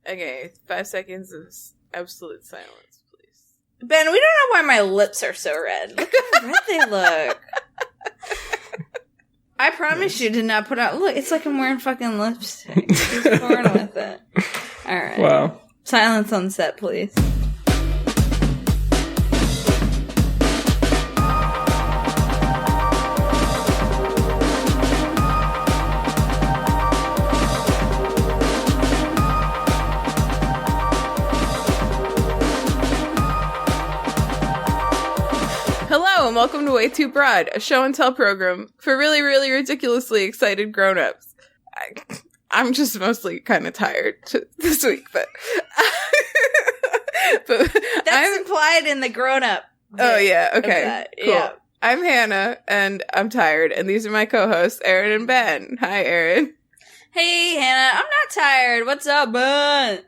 Okay, 5 seconds of absolute silence, please. Ben, we don't know why my lips are so red. Look how red they look. I promise you did not put out... Look, it's like I'm wearing fucking lipstick. Just born with it. All right. Wow. Silence on set, please. Hello and welcome to WayTooBroad, a show and tell program for really, really ridiculously excited grown-ups. I'm just mostly kind of tired this week, but That's implied in the grown-up. Oh yeah, okay, cool. Yeah. I'm Hannah, and I'm tired, and these are my co-hosts, Erin and Ben. Hi, Erin. Hey, Hannah, I'm not tired. What's up, bud?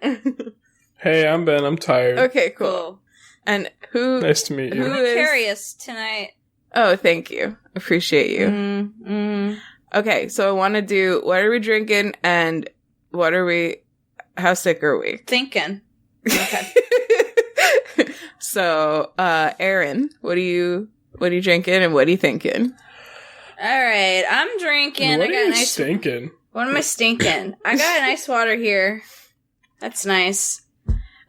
Hey, I'm Ben. I'm tired. Okay, cool. And who? Nice to meet you. I'm curious tonight. Oh, thank you. Appreciate you. Okay, so I want to do, what are we drinking, and how sick are we? Thinking. Okay. So, Erin, what are you drinking, and what are you thinking? All right, I'm drinking. What are you stinking? What am I stinking? I got an ice water here. That's nice.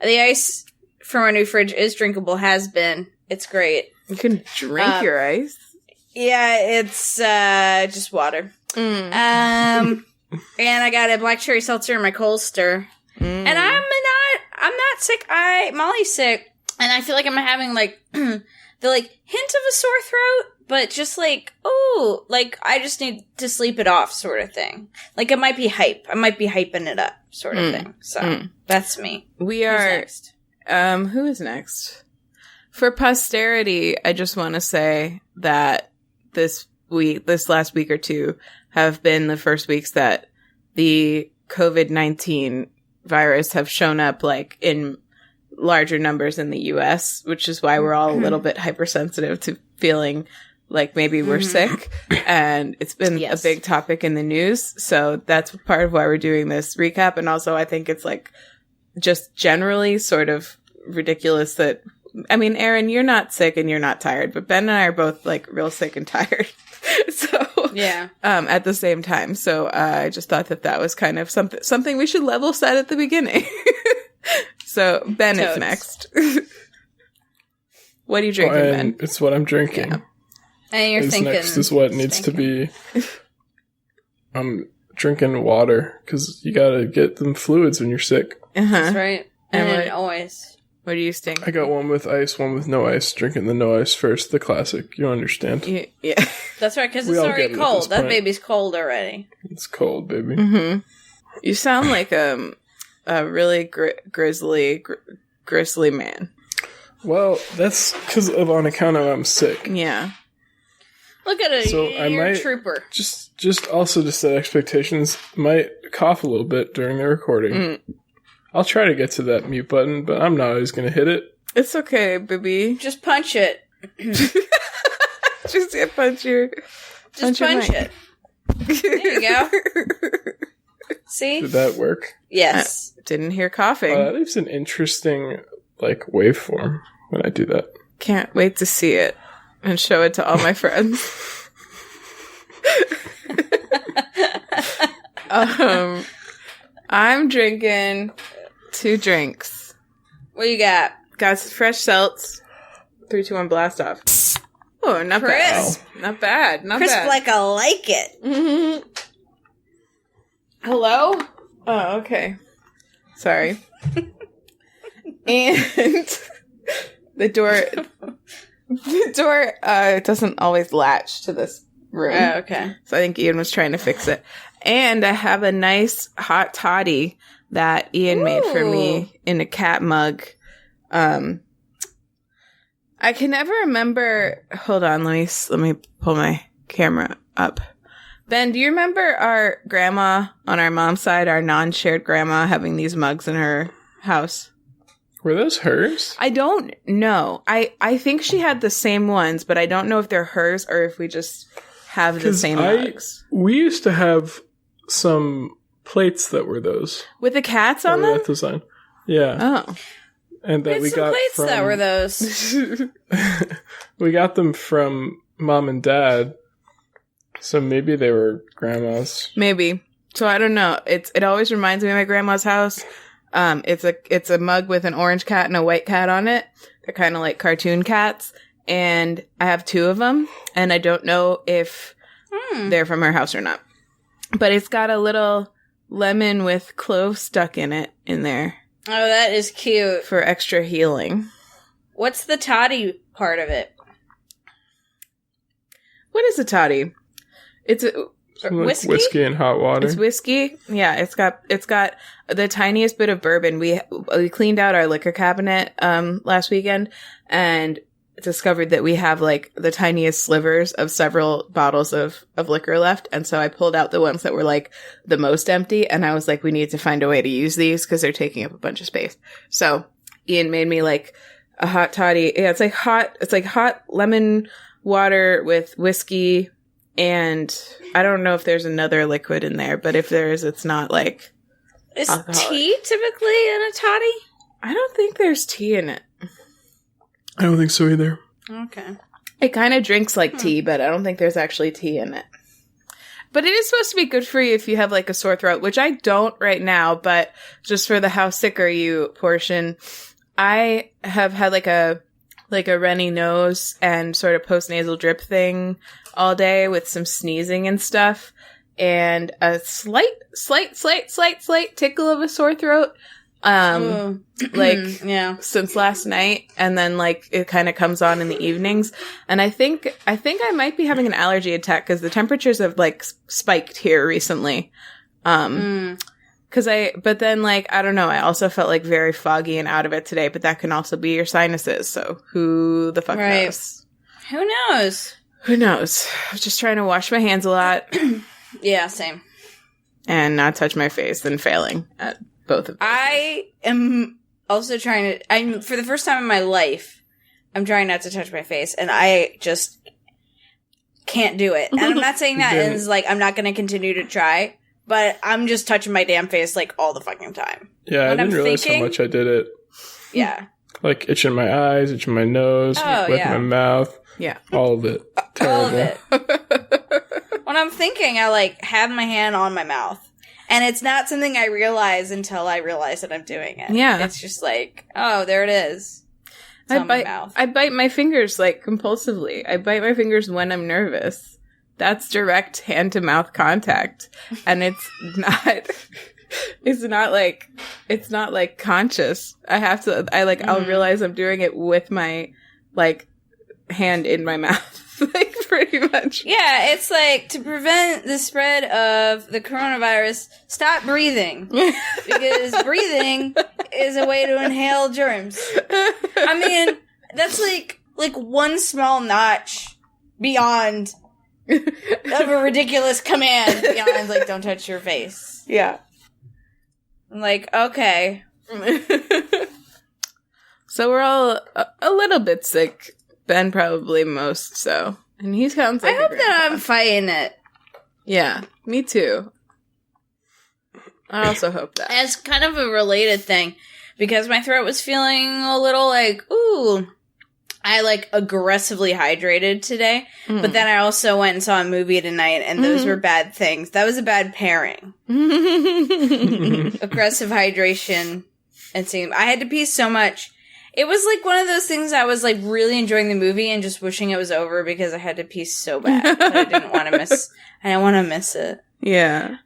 The ice from our new fridge is drinkable, has been. It's great. You can drink your ice? Yeah, it's just water. And I got a black cherry seltzer in my Colster. And I'm not sick. Molly's sick. And I feel like I'm having the hint of a sore throat, but just I just need to sleep it off sort of thing. Like it might be hype. I might be hyping it up sort of thing. So that's me. We are. Who's next? Who is next? For posterity, I just want to say that this last week or two have been the first weeks that the COVID-19 virus have shown up in larger numbers in the US, which is why we're all a little bit hypersensitive to feeling like maybe we're sick. And it's been a big topic in the news. So that's part of why we're doing this recap. And also I think it's just generally sort of ridiculous that, I mean, Erin, you're not sick and you're not tired, but Ben and I are both real sick and tired. So yeah, at the same time. So I just thought that was kind of something we should level set at the beginning. So Ben is next. What are you drinking, Ben? It's what I'm drinking. Yeah. And you're thinking next is what needs to be. I'm drinking water because you gotta get them fluids when you're sick. That's right. And always. What do you think? I got one with ice, one with no ice. Drinking the no ice first, the classic. You understand? Yeah. That's right, because it's already cold. That baby's cold already. It's cold, baby. Mm-hmm. You sound like a really grisly man. Well, that's because on account of I'm sick. Yeah. Look at it. So you're a trooper. Just also to set expectations, might cough a little bit during the recording. I'll try to get to that mute button, but I'm not always going to hit it. It's okay, baby. Just punch it. Punch it. There you go. See? Did that work? Yes. Didn't hear coughing. That leaves an interesting, waveform when I do that. Can't wait to see it and show it to all my friends. I'm drinking 2 drinks. What you got? Got some fresh seltz. 3, 2, 1, blast off. Oh, not Crisp. bad. Not bad. Not Crisp bad. like I like it. Mm-hmm. Hello? Oh, okay. Sorry. And the door doesn't always latch to this room. Oh, okay. So I think Ian was trying to fix it. And I have a nice hot toddy that Ian made for me in a cat mug. I can never remember. Hold on, let me pull my camera up. Ben, do you remember our grandma on our mom's side, our non-shared grandma, having these mugs in her house? Were those hers? I don't know. I think she had the same ones, but I don't know if they're hers or if we just have the same mugs. We used to have some plates that were those. With the cats on them? That design. Yeah. Oh. And that we got plates from... that were those. We got them from Mom and Dad. So maybe they were Grandma's. Maybe. So I don't know. It always reminds me of my grandma's house. It's a mug with an orange cat and a white cat on it. They're kind of like cartoon cats. And I have 2 of them. And I don't know if they're from her house or not. But it's got a little lemon with clove stuck in it in there. Oh, that is cute. For extra healing. What's the toddy part of it? What is a toddy? It's a whiskey? Whiskey and hot water. It's whiskey. Yeah, it's got the tiniest bit of bourbon. We cleaned out our liquor cabinet last weekend and discovered that we have like the tiniest slivers of several bottles of liquor left. And so I pulled out the ones that were like the most empty. And I was like, we need to find a way to use these because they're taking up a bunch of space. So Ian made me like a hot toddy. Yeah, it's like hot lemon water with whiskey. And I don't know if there's another liquid in there, but if there is, it's not like Is alcoholic. tea typically in a toddy? I don't think there's tea in it. I don't think so either. Okay. It kind of drinks like tea, but I don't think there's actually tea in it. But it is supposed to be good for you if you have like a sore throat, which I don't right now, but just for the how sick are you portion, I have had like a runny nose and sort of postnasal drip thing all day with some sneezing and stuff and a slight tickle of a sore throat. Yeah. Since last night, and then like it kind of comes on in the evenings, and I think I might be having an allergy attack because the temperatures have like spiked here recently. But then like I don't know, I also felt like very foggy and out of it today, but that can also be your sinuses. So who the fuck knows? Who knows? Who knows? I was just trying to wash my hands a lot. Yeah, same. And not touch my face and failing at both of them. I am also trying to, for the first time in my life, I'm trying not to touch my face, and I just can't do it. And I'm not saying that as, like, I'm not going to continue to try, but I'm just touching my damn face, like, all the fucking time. Yeah, when I didn't realize how much I did it. Yeah. Like, itching my eyes, itching my nose, my mouth. Yeah. All of it. Terrible. All of it. When I'm thinking, I, like, have my hand on my mouth. And it's not something I realize until I realize that I'm doing it. Yeah. It's just like, oh, there it is. It's on my mouth. I bite my fingers, like, compulsively. I bite my fingers when I'm nervous. That's direct hand-to-mouth contact. And it's not like, conscious. I'll realize I'm doing it with my, like, hand in my mouth. Like, pretty much. Yeah, it's like, to prevent the spread of the coronavirus, stop breathing. Because breathing is a way to inhale germs. I mean, that's like one small notch beyond of a ridiculous command beyond, like, don't touch your face. Yeah. I'm like, okay. So we're all a little bit sick. Ben probably most so. And he sounds like I hope that I'm fighting it. Yeah, me too. I also hope that. As kind of a related thing, because my throat was feeling a little like, ooh, I like aggressively hydrated today, but then I also went and saw a movie tonight, and those were bad things. That was a bad pairing. Aggressive hydration and seeing. I had to pee so much. It was like one of those things I was like really enjoying the movie and just wishing it was over because I had to pee so bad. But I didn't want to miss. I didn't want to miss it. Yeah.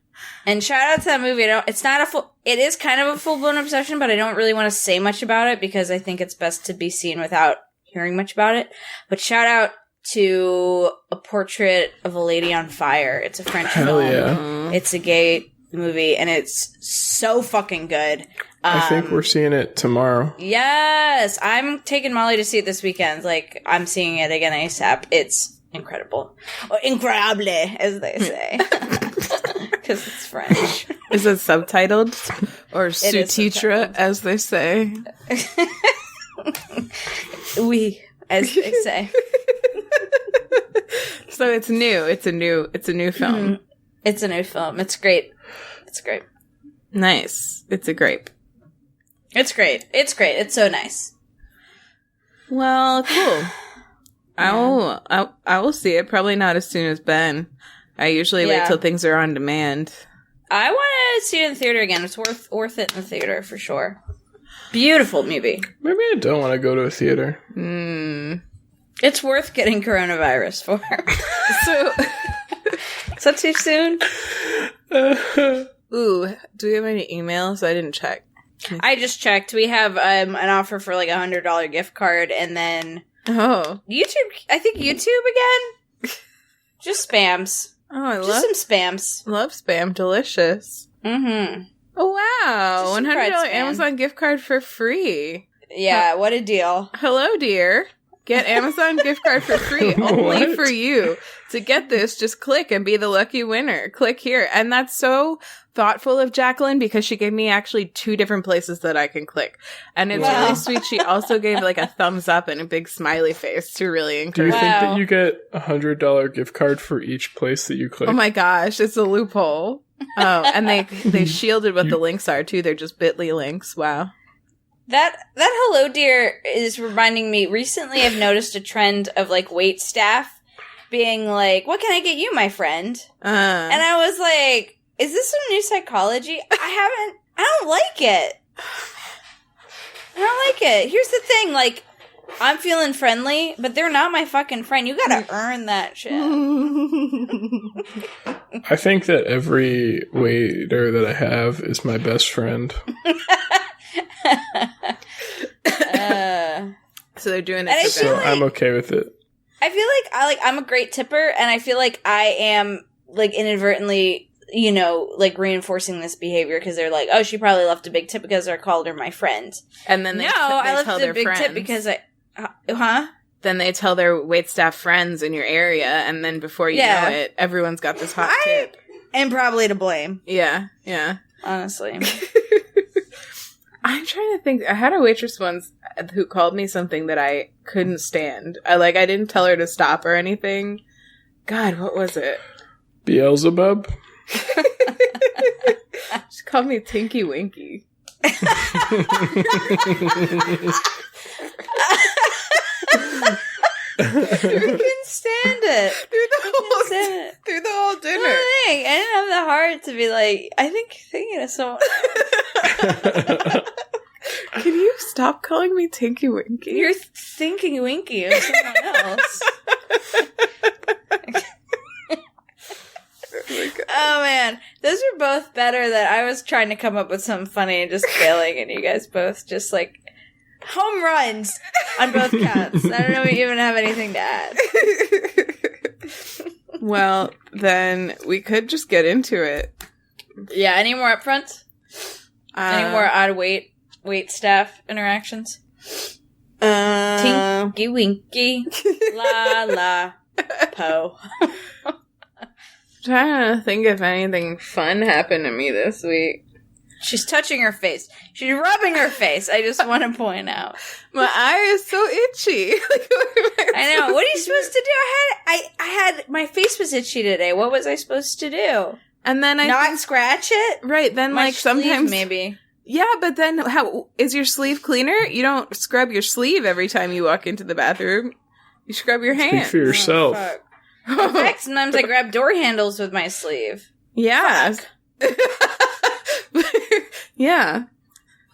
And shout out to that movie. It is kind of a full blown obsession, but I don't really want to say much about it because I think it's best to be seen without hearing much about it. But shout out to A Portrait of a Lady on Fire. It's a French film. Yeah. It's a gay movie, and it's so fucking good. I think we're seeing it tomorrow. Yes, I'm taking Molly to see it this weekend. Like, I'm seeing it again ASAP. It's incredible. Or incroyable, as they say. Because it's French. Is it subtitled? Or sous-titre, as they say? Oui, as they say. So it's new. It's a new film. It's a new film. It's great. It's great. Nice. It's a grape. It's great. It's great. It's so nice. Well, cool. I will see it. Probably not as soon as Ben. I usually wait till things are on demand. I want to see it in the theater again. It's worth it in the theater for sure. Beautiful movie. Maybe I don't want to go to a theater. It's worth getting coronavirus for. So, is that too soon? Ooh, do we have any emails? I didn't check. I just checked. We have an offer for like $100 gift card, and then YouTube. I think YouTube again. Just spams. Oh, I love some spams. Love spam. Delicious. Mm-hmm. Oh wow! $100 spam. Amazon gift card for free. Yeah, what a deal! Hello, dear. Get Amazon gift card for free only for you. To get this, just click and be the lucky winner. Click here. And that's so thoughtful of Jacqueline because she gave me actually 2 different places that I can click. And it's really sweet. She also gave like a thumbs up and a big smiley face to really encourage. Do you think that you get $100 gift card for each place that you click? Oh my gosh, it's a loophole. Oh, and they shielded what the links are too. They're just bit.ly links. Wow. That hello dear is reminding me. Recently, I've noticed a trend of like wait staff being like, "What can I get you, my friend?" And I was like, "Is this some new psychology?" I don't like it. I don't like it. Here's the thing, like, I'm feeling friendly, but they're not my fucking friend. You gotta earn that shit. I think that every waiter that I have is my best friend. So they're doing it. So I'm okay with it. I feel like I'm a great tipper, and I feel like I am like inadvertently, you know, like reinforcing this behavior because they're like, oh, she probably left a big tip because I called her my friend. And then I left a big tip because Then they tell their waitstaff friends in your area, and then before you know it, everyone's got this hot tip. And probably to blame. Yeah. Honestly. I'm trying to think. I had a waitress once who called me something that I couldn't stand. I didn't tell her to stop or anything. God, what was it? Beelzebub? She called me Tinky Winky. We couldn't stand it. Through the whole dinner. Well, I didn't have the heart to be like, I think thinking of someone. Can you stop calling me Tinky Winky? You're thinking Winky of someone else. Oh man, those were both better. That I was trying to come up with something funny and just failing, and you guys both just like home runs on both counts. I don't know if you even have anything to add. Well, then we could just get into it. Yeah. Any more upfronts? Any more odd wait staff interactions? Tinky Winky, la la, po. Trying to think if anything fun happened to me this week. She's touching her face. She's rubbing her face. I just want to point out. My eye is so itchy. I know. What are you supposed to do? I had my face was itchy today. What was I supposed to do? And then scratch it? Right. Then my like sometimes maybe. Yeah, but then how is your sleeve cleaner? You don't scrub your sleeve every time you walk into the bathroom. You scrub your hand. Speak for yourself. In fact, sometimes I grab door handles with my sleeve. Yeah. Yeah.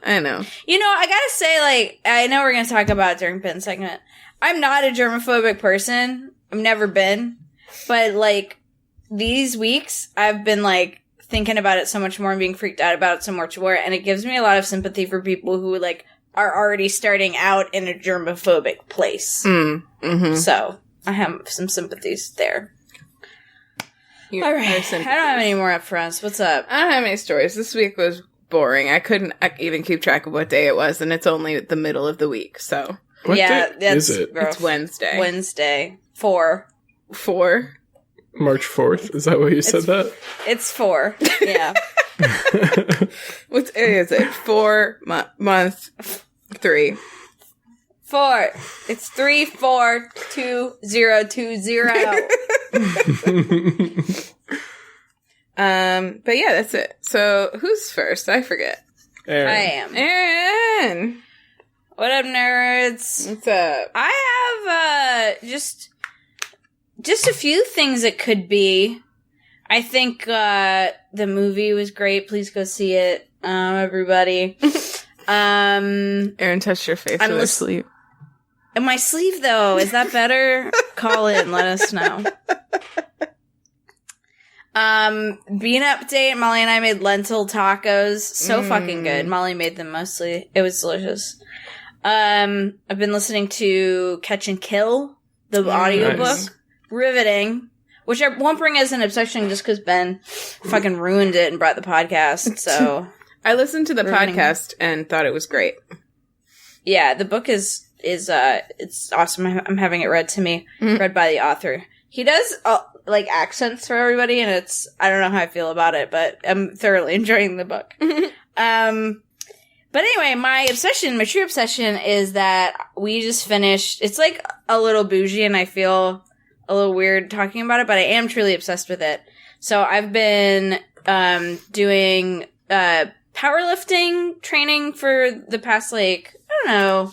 I know. You know, I gotta say, like, I know we're gonna talk about it during Ben's segment. I'm not a germophobic person. I've never been. But, like, these weeks, I've been, like, thinking about it so much more and being freaked out about it so much more. And it gives me a lot of sympathy for people who, like, are already starting out in a germophobic place. Mm-hmm. So, I have some sympathies there. All right. I don't have any more up fronts. What's up? I don't have any stories. This week was boring. I couldn't even keep track of what day it was, and it's only the middle of the week, so. What day is it? It's Wednesday. Wednesday. 4. March 4th? Is that why you said that? It's 4. Yeah. What day is it? 4 month 3. 4. It's 342020. But yeah, that's it. So who's first? I forget. Erin. I am. Erin! What up, nerds? What's up? I have just a few things it could be. I think the movie was great. Please go see it, everybody. Erin touched your face with her sleeve. And my sleeve, though, is that better? Call in, let us know. Bean update, Molly and I made lentil tacos. So fucking good. Molly made them mostly. It was delicious. I've been listening to Catch and Kill, the audiobook. Nice. Riveting. Which I won't bring as an obsession just because Ben fucking ruined it and brought the podcast, so. I listened to the podcast and thought it was great. Yeah, the book is it's awesome. I'm having it read to me, read by the author. He does, like, accents for everybody, and I don't know how I feel about it, but I'm thoroughly enjoying the book. But anyway, my true obsession is that we just finished, it's like a little bougie, and I feel a little weird talking about it, but I am truly obsessed with it. So I've been doing powerlifting training for the past, like, I don't know,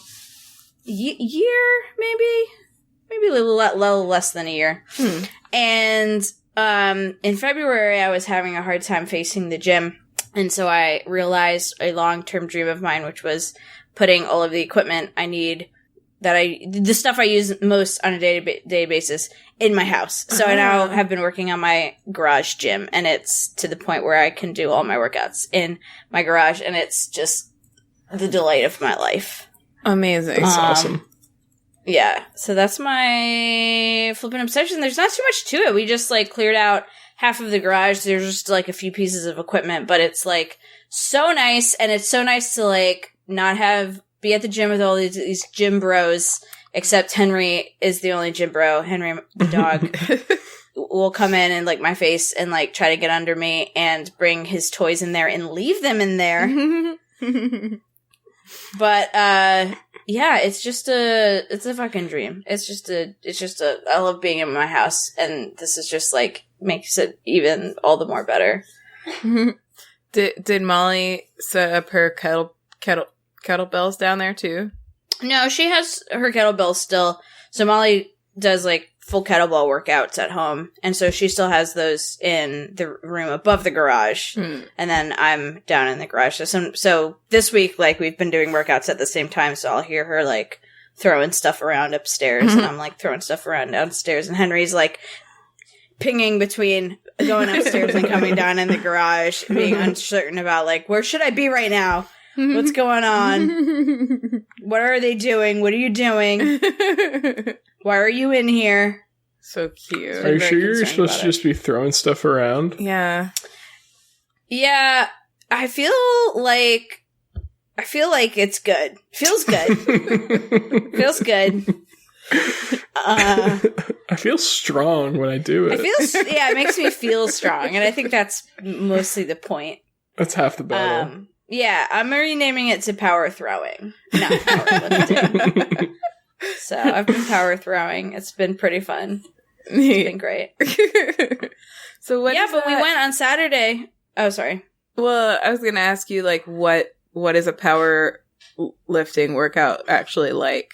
year, maybe a little less than a year. And in February, I was having a hard time facing the gym. And so I realized a long-term dream of mine, which was putting all of the equipment I need, the stuff I use most on a day-to-day basis, in my house. So I now have been working on my garage gym, and it's to the point where I can do all my workouts in my garage, and it's just the delight of my life. Amazing. That's awesome. Yeah, so that's my flippin' obsession. There's not too much to it. We just, like, cleared out half of the garage. There's just, like, a few pieces of equipment, but it's, like, so nice, and it's so nice to, like, not be at the gym with all these gym bros, except Henry is the only gym bro. Henry, the dog, will come in and lick my face and, like, try to get under me and bring his toys in there and leave them in there. But, yeah, it's a fucking dream. I love being in my house, and this is just, like, makes it even all the more better. Did Molly set up her kettlebells down there too? No, she has her kettlebells still. So Molly does, like, full kettlebell workouts at home, and so she still has those in the room above the garage, and then I'm down in the garage. So this week, like, we've been doing workouts at the same time, so I'll hear her, like, throwing stuff around upstairs, and I'm, like, throwing stuff around downstairs, and Henry's, like, pinging between going upstairs and coming down in the garage, being uncertain about, like, where should I be right now? What's going on? What are they doing? What are you doing? Why are you in here? So cute. Are you sure you're supposed to just be throwing stuff around? Yeah. Yeah, I feel like it's good. Feels good. Feels good. I feel strong when I do it. It makes me feel strong, and I think that's mostly the point. That's half the battle. Yeah, I'm renaming it to power throwing, not powerlifting. So I've been power throwing. It's been pretty fun. It's been great. So what? Yeah, but we went on Saturday. Oh, sorry. Well, I was going to ask you, like, what is a power lifting workout actually like?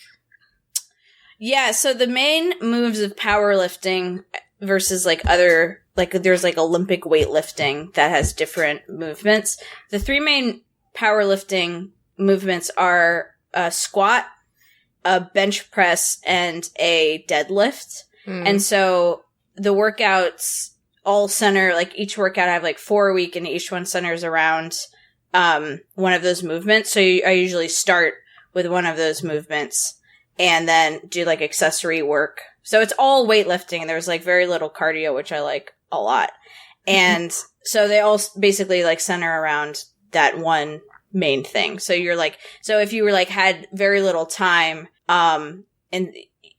Yeah, so the main moves of powerlifting versus, like, other, like, there's, like, Olympic weightlifting that has different movements. The three main powerlifting movements are a squat, a bench press, and a deadlift. And so the workouts all center, like, each workout I have, like, 4 a week, and each one centers around one of those movements. So I usually start with one of those movements and then do, like, accessory work. So it's all weightlifting, and there's, like, very little cardio, which I like a lot. And so they all basically, like, center around that one main thing. So you're, like, so if you were, like, had very little time, and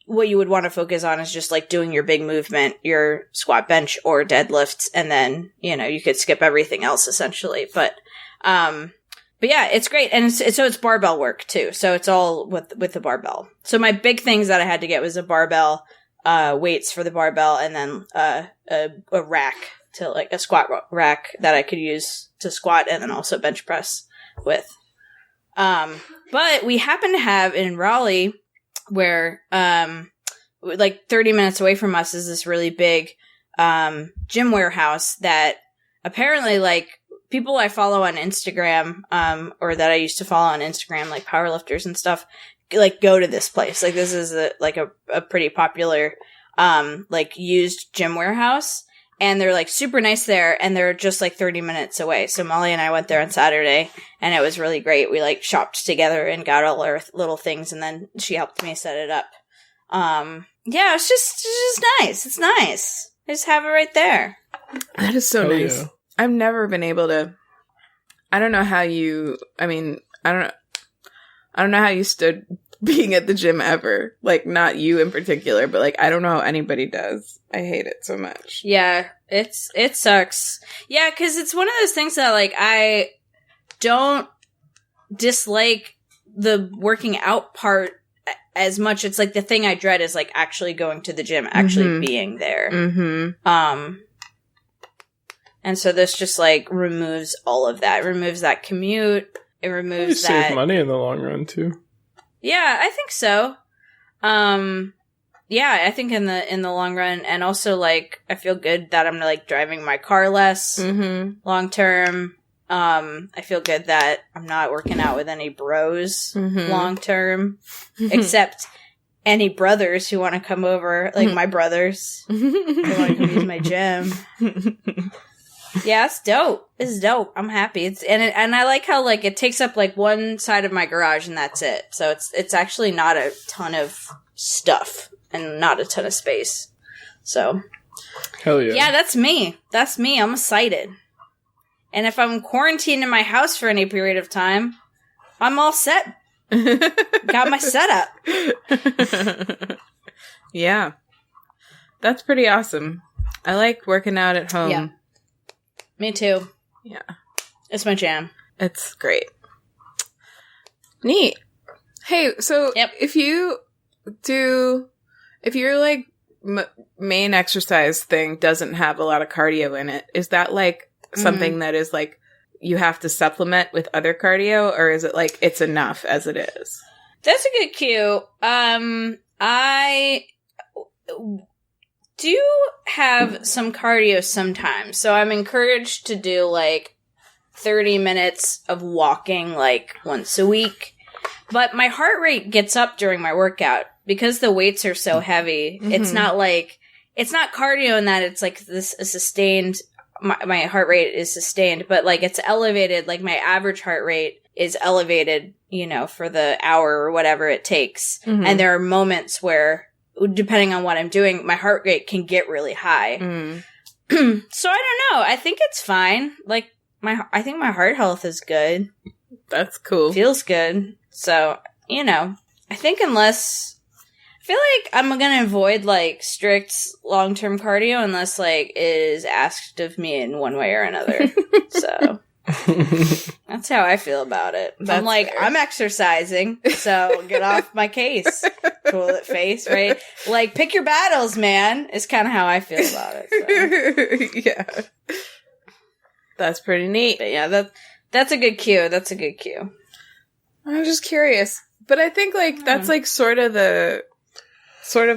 what you would want to focus on is just, like, doing your big movement, your squat, bench, or deadlifts, and then, you know, you could skip everything else, essentially. But yeah, it's great. And it's barbell work too. So it's all with the barbell. So my big things that I had to get was a barbell, weights for the barbell, and then a rack to like a squat rack that I could use to squat and then also bench press with. But we happen to have in Raleigh where, like 30 minutes away from us is this really big, gym warehouse that apparently like people I follow on Instagram, or that I used to follow on Instagram, like powerlifters and stuff, like go to this place. Like this is a pretty popular, like used gym warehouse. And they're like super nice there, and they're just like 30 minutes away. So Molly and I went there on Saturday, and it was really great. We like shopped together and got all our little things, and then she helped me set it up. Yeah, it's just nice. It's nice. I just have it right there. That is so nice. Yeah. I've never been able to. I don't know how you. I mean, I don't know how you stood being at the gym ever. Like, not you in particular, but like, I don't know how anybody does. I hate it so much. Yeah, it sucks. Yeah, because it's one of those things that like I don't dislike the working out part as much. It's like the thing I dread is like actually going to the gym, actually being there. Mm-hmm. And so this just like removes all of that. It removes that commute. It removes that. Save money in the long run too. Yeah, I think so. Yeah, I think in the long run, and also like I feel good that I'm like driving my car less long term. I feel good that I'm not working out with any bros long term, except any brothers who want to come over, like my brothers who want to come use my gym. Yeah, it's dope. It's dope. I'm happy. And I like how like it takes up like one side of my garage and that's it. So it's actually not a ton of stuff and not a ton of space. So hell yeah. Yeah, that's me. That's me. I'm excited. And if I'm quarantined in my house for any period of time, I'm all set. Got my setup. Yeah. That's pretty awesome. I like working out at home. Yeah. Me too. Yeah. It's my jam. It's great. Neat. Hey, so if your like main exercise thing doesn't have a lot of cardio in it, is that like something that is like you have to supplement with other cardio, or is it like it's enough as it is? That's a good cue. I do have some cardio sometimes, so I'm encouraged to do like 30 minutes of walking like once a week. But my heart rate gets up during my workout because the weights are so heavy. It's not cardio in that it's like this a sustained, my heart rate is sustained, but like it's elevated, like my average heart rate is elevated, you know, for the hour or whatever it takes. And there are moments where, depending on what I'm doing, my heart rate can get really high. So I don't know. I think it's fine. Like I think my heart health is good. That's cool. Feels good. So, you know, I think I feel like I'm going to avoid like strict long-term cardio unless like it is asked of me in one way or another. So that's how I feel about it. I'm like, fair. I'm exercising, so get off my case, toilet face, right? Like, pick your battles, man, is kind of how I feel about it. So. Yeah. That's pretty neat. But yeah, that's a good cue. That's a good cue. I'm just curious. But I think, like, that's, like, sort of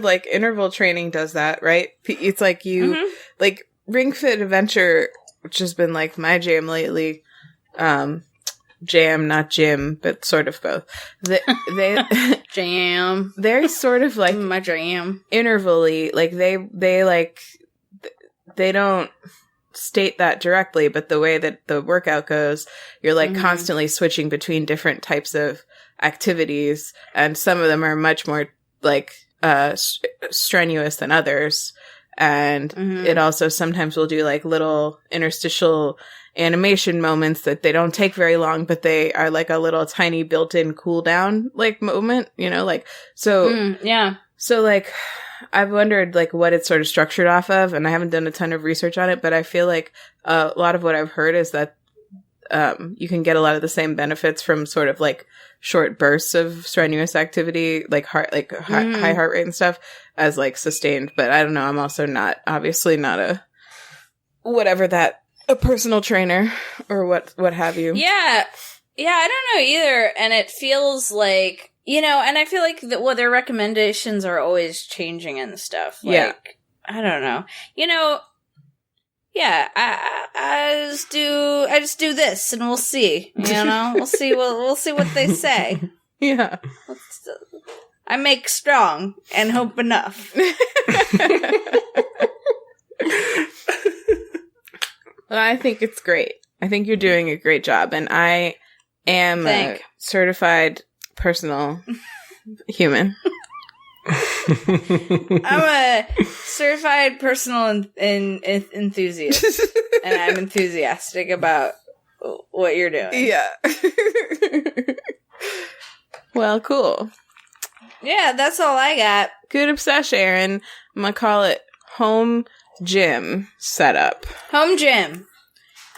like, interval training does that, right? It's like you, like, Ring Fit Adventure, which has been, like, my jam lately. Jam, not gym, but sort of both. They Jam. They're sort of, like, my jam. Intervally. Like, they don't state that directly, but the way that the workout goes, you're like constantly switching between different types of activities, and some of them are much more like strenuous than others. And it also sometimes will do like little interstitial animation moments that they don't take very long, but they are like a little tiny built-in cool down like moment, you know, like so yeah. So like I've wondered like what it's sort of structured off of, and I haven't done a ton of research on it, but I feel like a lot of what I've heard is that you can get a lot of the same benefits from sort of like short bursts of strenuous activity, like high heart rate and stuff, as like sustained. But I don't know. I'm also obviously not whatever that, a personal trainer or what have you. Yeah. Yeah, I don't know either. And it feels like, and I feel like their recommendations are always changing and stuff. Like, I don't know. Yeah, I just do this and we'll see, we'll see what they say. Yeah. I make strong and hope enough. Well, I think it's great. I think you're doing a great job, and I am a certified personal human. I'm a certified personal enthusiast, and I'm enthusiastic about what you're doing. Yeah. Well, cool. Yeah, that's all I got. Good obsession, Erin. I'm gonna call it home gym setup. Home gym.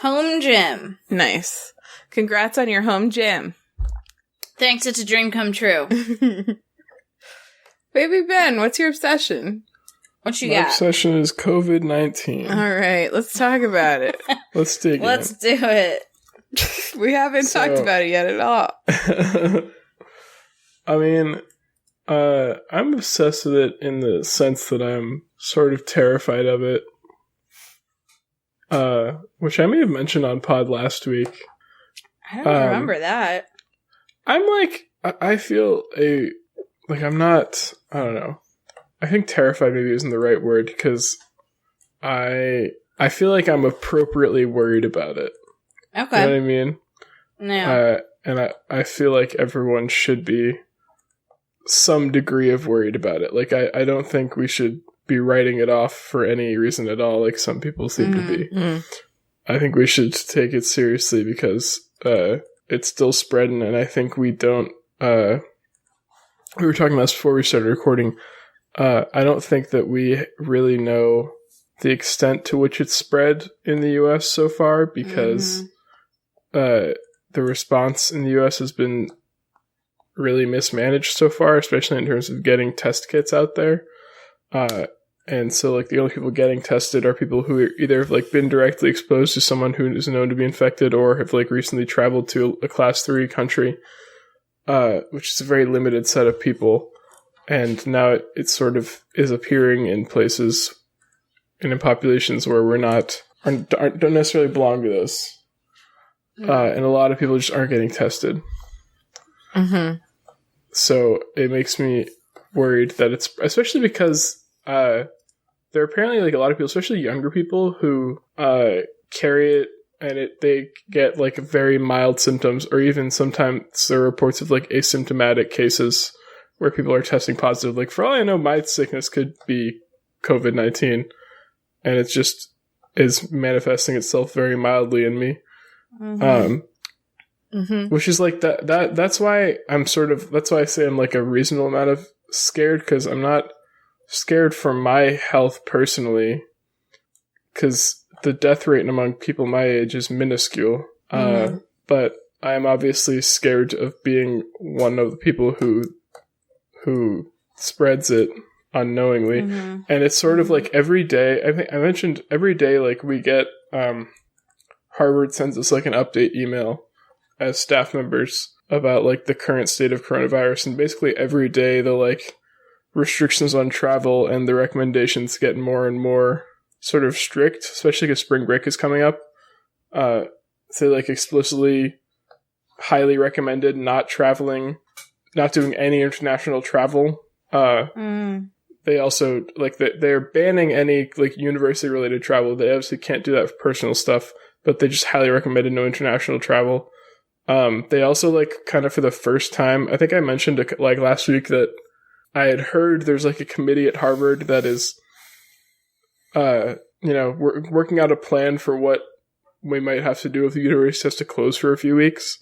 Home gym. Nice. Congrats on your home gym. Thanks, it's a dream come true. Baby Ben, what's your obsession? What you My got? obsession is COVID-19. All right, let's talk about it. Let's dig in. Let's do it. We haven't talked about it yet at all. I mean, I'm obsessed with it in the sense that I'm sort of terrified of it. Which I may have mentioned on pod last week. I don't remember that. I'm like, I feel I'm not, I don't know. I think terrified maybe isn't the right word, because I feel like I'm appropriately worried about it. Okay. You know what I mean? Yeah. And I feel like everyone should be some degree of worried about it. Like, I don't think we should be writing it off for any reason at all, like some people seem to be. Mm. I think we should take it seriously because it's still spreading, and I think we don't... we were talking about this before we started recording. I don't think that we really know the extent to which it's spread in the U.S. so far, because the response in the U.S. has been really mismanaged so far, especially in terms of getting test kits out there. And so, like, the only people getting tested are people who either have, like, been directly exposed to someone who is known to be infected, or have, like, recently traveled to a class 3 country, which is a very limited set of people. And now it sort of is appearing in places and in populations where don't necessarily belong to those. And a lot of people just aren't getting tested. Mm-hmm. So it makes me worried that it's, especially because there are apparently, like, a lot of people, especially younger people, who carry it, and they get, like, very mild symptoms, or even sometimes there are reports of, like, asymptomatic cases where people are testing positive. Like, for all I know, my sickness could be COVID-19, and it just is manifesting itself very mildly in me. Which is, like, that's why that's why I say I'm, like, a reasonable amount of scared, because I'm not scared for my health personally, because the death rate among people my age is minuscule. But I am obviously scared of being one of the people who spreads it unknowingly. And it's sort of like every day, I think I mentioned every day, like, we get Harvard sends us, like, an update email as staff members about, like, the current state of coronavirus, and basically every day the, like, restrictions on travel and the recommendations get more and more sort of strict, especially because spring break is coming up. They, like, explicitly highly recommended not traveling, not doing any international travel. They also, like, they're banning any, like, university related travel. They obviously can't do that for personal stuff, but they just highly recommended no international travel. They also, like, kind of for the first time, I think I mentioned, like, last week that I had heard there's, like, a committee at Harvard that is, working out a plan for what we might have to do if the university has to close for a few weeks.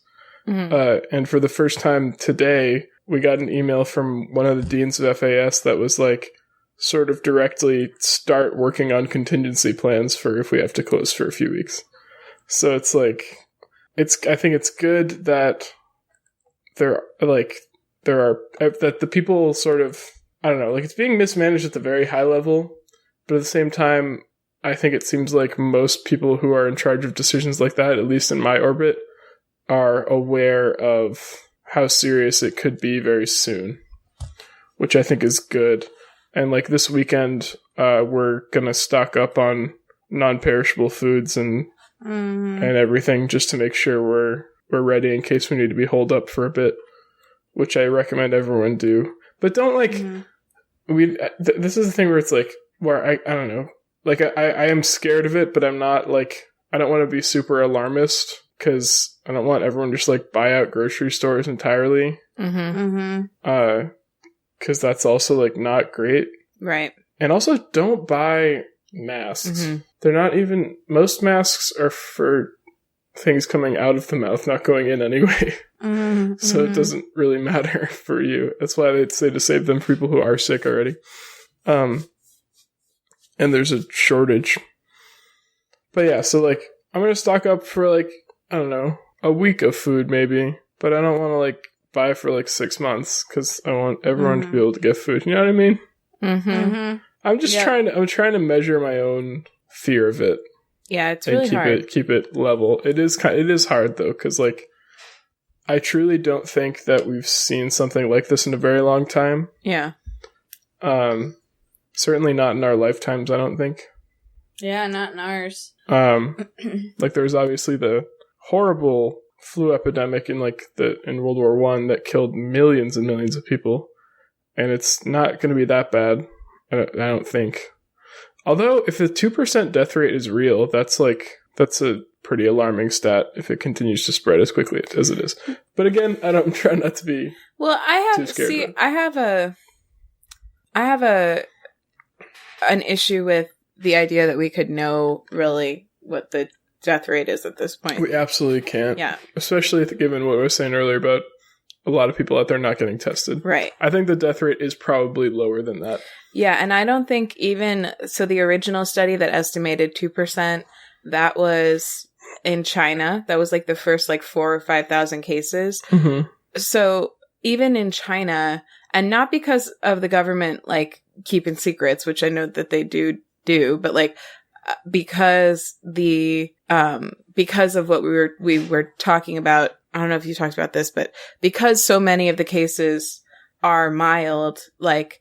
And for the first time today, we got an email from one of the deans of FAS that was, like, sort of directly start working on contingency plans for if we have to close for a few weeks. So it's like, I think it's good that that the people sort of, I don't know, like, it's being mismanaged at the very high level, but at the same time, I think it seems like most people who are in charge of decisions like that, at least in my orbit, are aware of how serious it could be very soon, which I think is good. And like this weekend, we're going to stock up on non-perishable foods and everything just to make sure we're ready in case we need to be holed up for a bit, which I recommend everyone do. But don't like, this is the thing where it's like, where I don't know. Like, I am scared of it, but I'm not, like, I don't want to be super alarmist, because I don't want everyone to just, like, buy out grocery stores entirely. Because that's also, like, not great. Right. And also, don't buy masks. They're not even, most masks are for things coming out of the mouth, not going in anyway. So it doesn't really matter for you. That's why they'd say to save them for people who are sick already. And there's a shortage. But yeah, so like, I'm going to stock up for like, I don't know, a week of food maybe. But I don't want to like buy for like 6 months because I want everyone to be able to get food. You know what I mean? I'm just trying to measure my own fear of it. Yeah, it's really hard. Keep it level. It is hard though, because like, I truly don't think that we've seen something like this in a very long time. Yeah. Certainly not in our lifetimes, I don't think. Yeah, not in ours. Like there was obviously the horrible flu epidemic in World War I that killed millions and millions of people, and it's not going to be that bad. I don't think. Although, if the 2% death rate is real, that's a pretty alarming stat if it continues to spread as quickly as it is. But again, I'm trying not to be. Well, I have an issue with the idea that we could know really what the death rate is at this point. We absolutely can't. Yeah. Especially given what I was saying earlier about a lot of people out there not getting tested. Right. I think the death rate is probably lower than that. Yeah, and I don't think so the original study that estimated 2%, that was in China. That was like the first 4,000 or 5,000 cases. So even in China, and not because of the government keeping secrets, which I know that they do, but because of what we were talking about. I don't know if you talked about this, but because so many of the cases are mild, I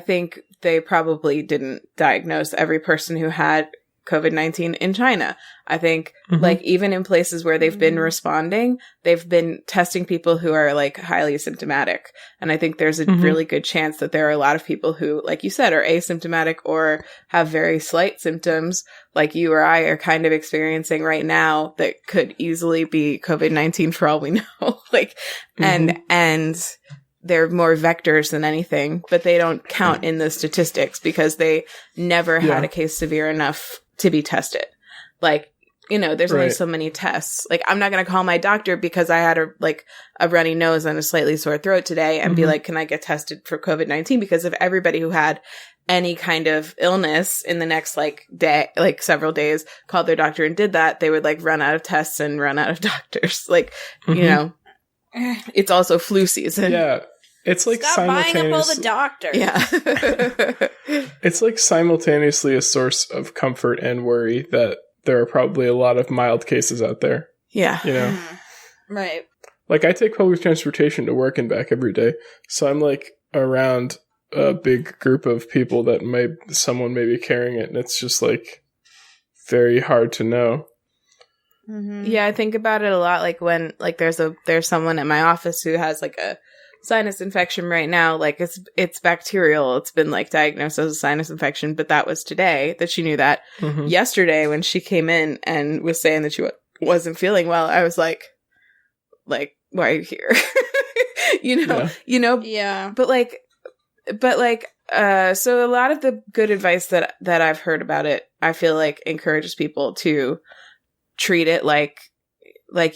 think they probably didn't diagnose every person who had COVID-19 in China. I think even in places where they've been responding, they've been testing people who are highly symptomatic. And I think there's a really good chance that there are a lot of people who, like you said, are asymptomatic or have very slight symptoms like you or I are kind of experiencing right now that could easily be COVID-19 for all we know. And they're more vectors than anything, but they don't count in the statistics because they never had a case severe enough to be tested. There's only so many tests. I'm not going to call my doctor because I had a runny nose and a slightly sore throat today and be like, can I get tested for COVID-19? Because if everybody who had any kind of illness in the next day, several days, called their doctor and did that, they would run out of tests and run out of doctors. It's also flu season. Yeah. It's stop buying up all the doctors. Yeah. It's simultaneously a source of comfort and worry that there are probably a lot of mild cases out there. Yeah. Right. I take public transportation to work and back every day. So I'm around a big group of people that someone may be carrying it. And it's just very hard to know. Yeah. I think about it a lot. When there's someone at my office who has a sinus infection right now, it's bacterial. It's been diagnosed as a sinus infection, but that was today that she knew that. Yesterday when she came in and was saying that she wasn't feeling well, I was like, why are you here? Yeah. But so a lot of the good advice that I've heard about it, I feel encourages people to treat it like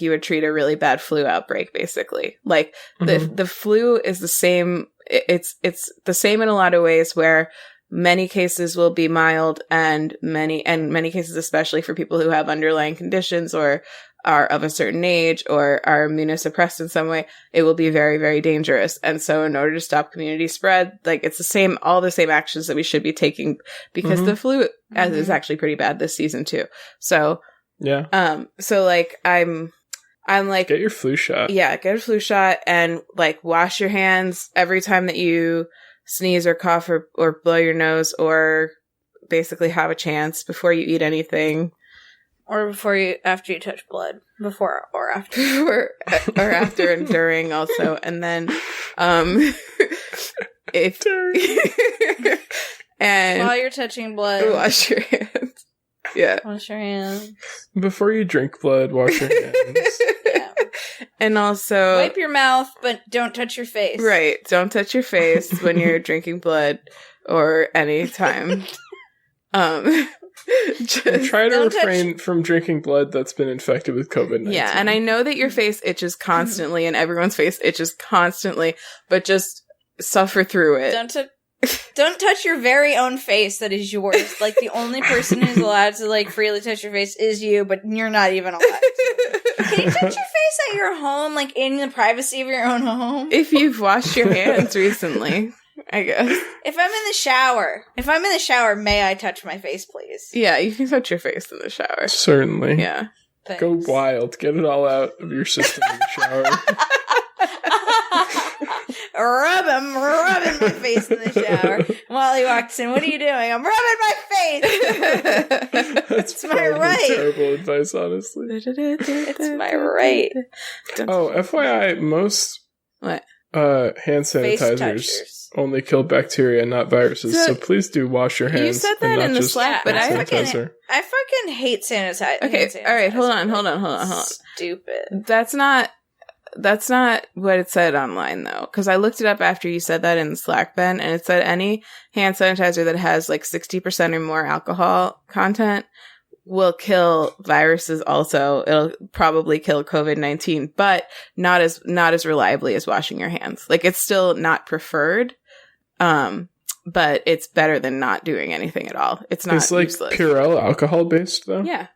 you would treat a really bad flu outbreak, basically. The flu is the same. It's the same in a lot of ways, where many cases will be mild and many cases, especially for people who have underlying conditions or are of a certain age or are immunosuppressed in some way, it will be very, very dangerous. And so in order to stop community spread, like it's all the same actions that we should be taking, because the flu is actually pretty bad this season too. So, so like I'm like, get your flu shot. Yeah, get a flu shot and like wash your hands every time that you sneeze or cough or blow your nose or basically have a chance before you eat anything. Or after you touch blood. Before or after. or after and during also. And then, and while you're touching blood. Wash your hands. Yeah. Wash your hands. Before you drink blood, wash your hands. Yeah. And also... wipe your mouth, but don't touch your face. Right. Don't touch your face when you're drinking blood or any time. Try to refrain from drinking blood that's been infected with COVID-19. Yeah, and I know that your face itches constantly and everyone's face itches constantly, but just suffer through it. Don't touch your very own face that is yours. Like, the only person who's allowed to, like, freely touch your face is you, but you're not even allowed to. Can you touch your face at your home, like, in the privacy of your own home? If you've washed your hands recently, I guess. If I'm in the shower, may I touch my face, please? Yeah, you can touch your face in the shower. Certainly. Yeah. Thanks. Go wild. Get it all out of your system in the shower. rubbing my face in the shower. Molly walks in. What are you doing? I'm rubbing my face. That's my right. Terrible advice, honestly. It's my right. Oh, FYI, most what? Hand sanitizers only kill bacteria, not viruses. So please do wash your hands. You said that in the Slack, but I fucking hate sanitizer. Okay, all right, hold on. Stupid. That's not what it said online, though, because I looked it up after you said that in the Slack, Ben, and it said any hand sanitizer that has like 60% or more alcohol content will kill viruses also. It'll probably kill COVID-19, but not as reliably as washing your hands. Like, it's still not preferred, but it's better than not doing anything at all. It's not useless. Like Purell alcohol based, though? Yeah.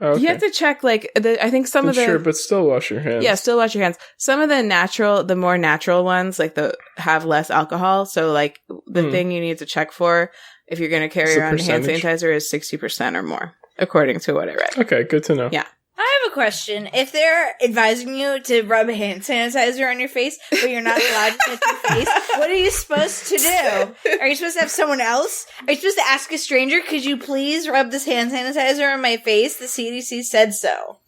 Oh, okay. You have to check, like, I think some of the... Sure, but still wash your hands. Yeah, still wash your hands. Some of the more natural ones, like, have less alcohol. So, like, the thing you need to check for if you're going to carry around hand sanitizer is 60% or more, according to what I read. Okay, good to know. Yeah. I have a question. If they're advising you to rub hand sanitizer on your face, but you're not allowed to touch your face, what are you supposed to do? Are you supposed to have someone else? Are you supposed to ask a stranger, could you please rub this hand sanitizer on my face? The CDC said so.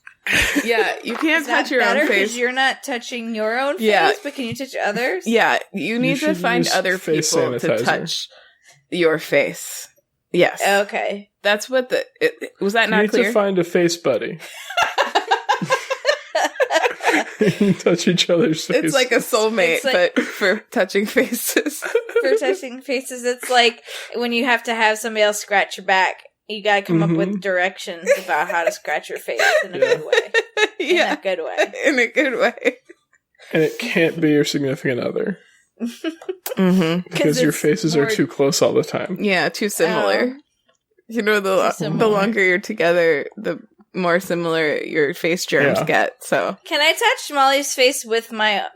Yeah, you can't touch your own face. Because you're not touching your own face, but can you touch others? Yeah, you need to find other people to touch your face. Yes. Okay. That's what was that not clear? You need to find a face buddy. Touch each other's face. It's like a soulmate, but for touching faces. For touching faces, it's like when you have to have somebody else scratch your back. You gotta come up with directions about how to scratch your face in a good way. In a good way. In a good way. And it can't be your significant other. Because your faces are too close all the time. Yeah, too similar. You know, the longer you're together, the more similar your face germs get. So, can I touch Molly's face with my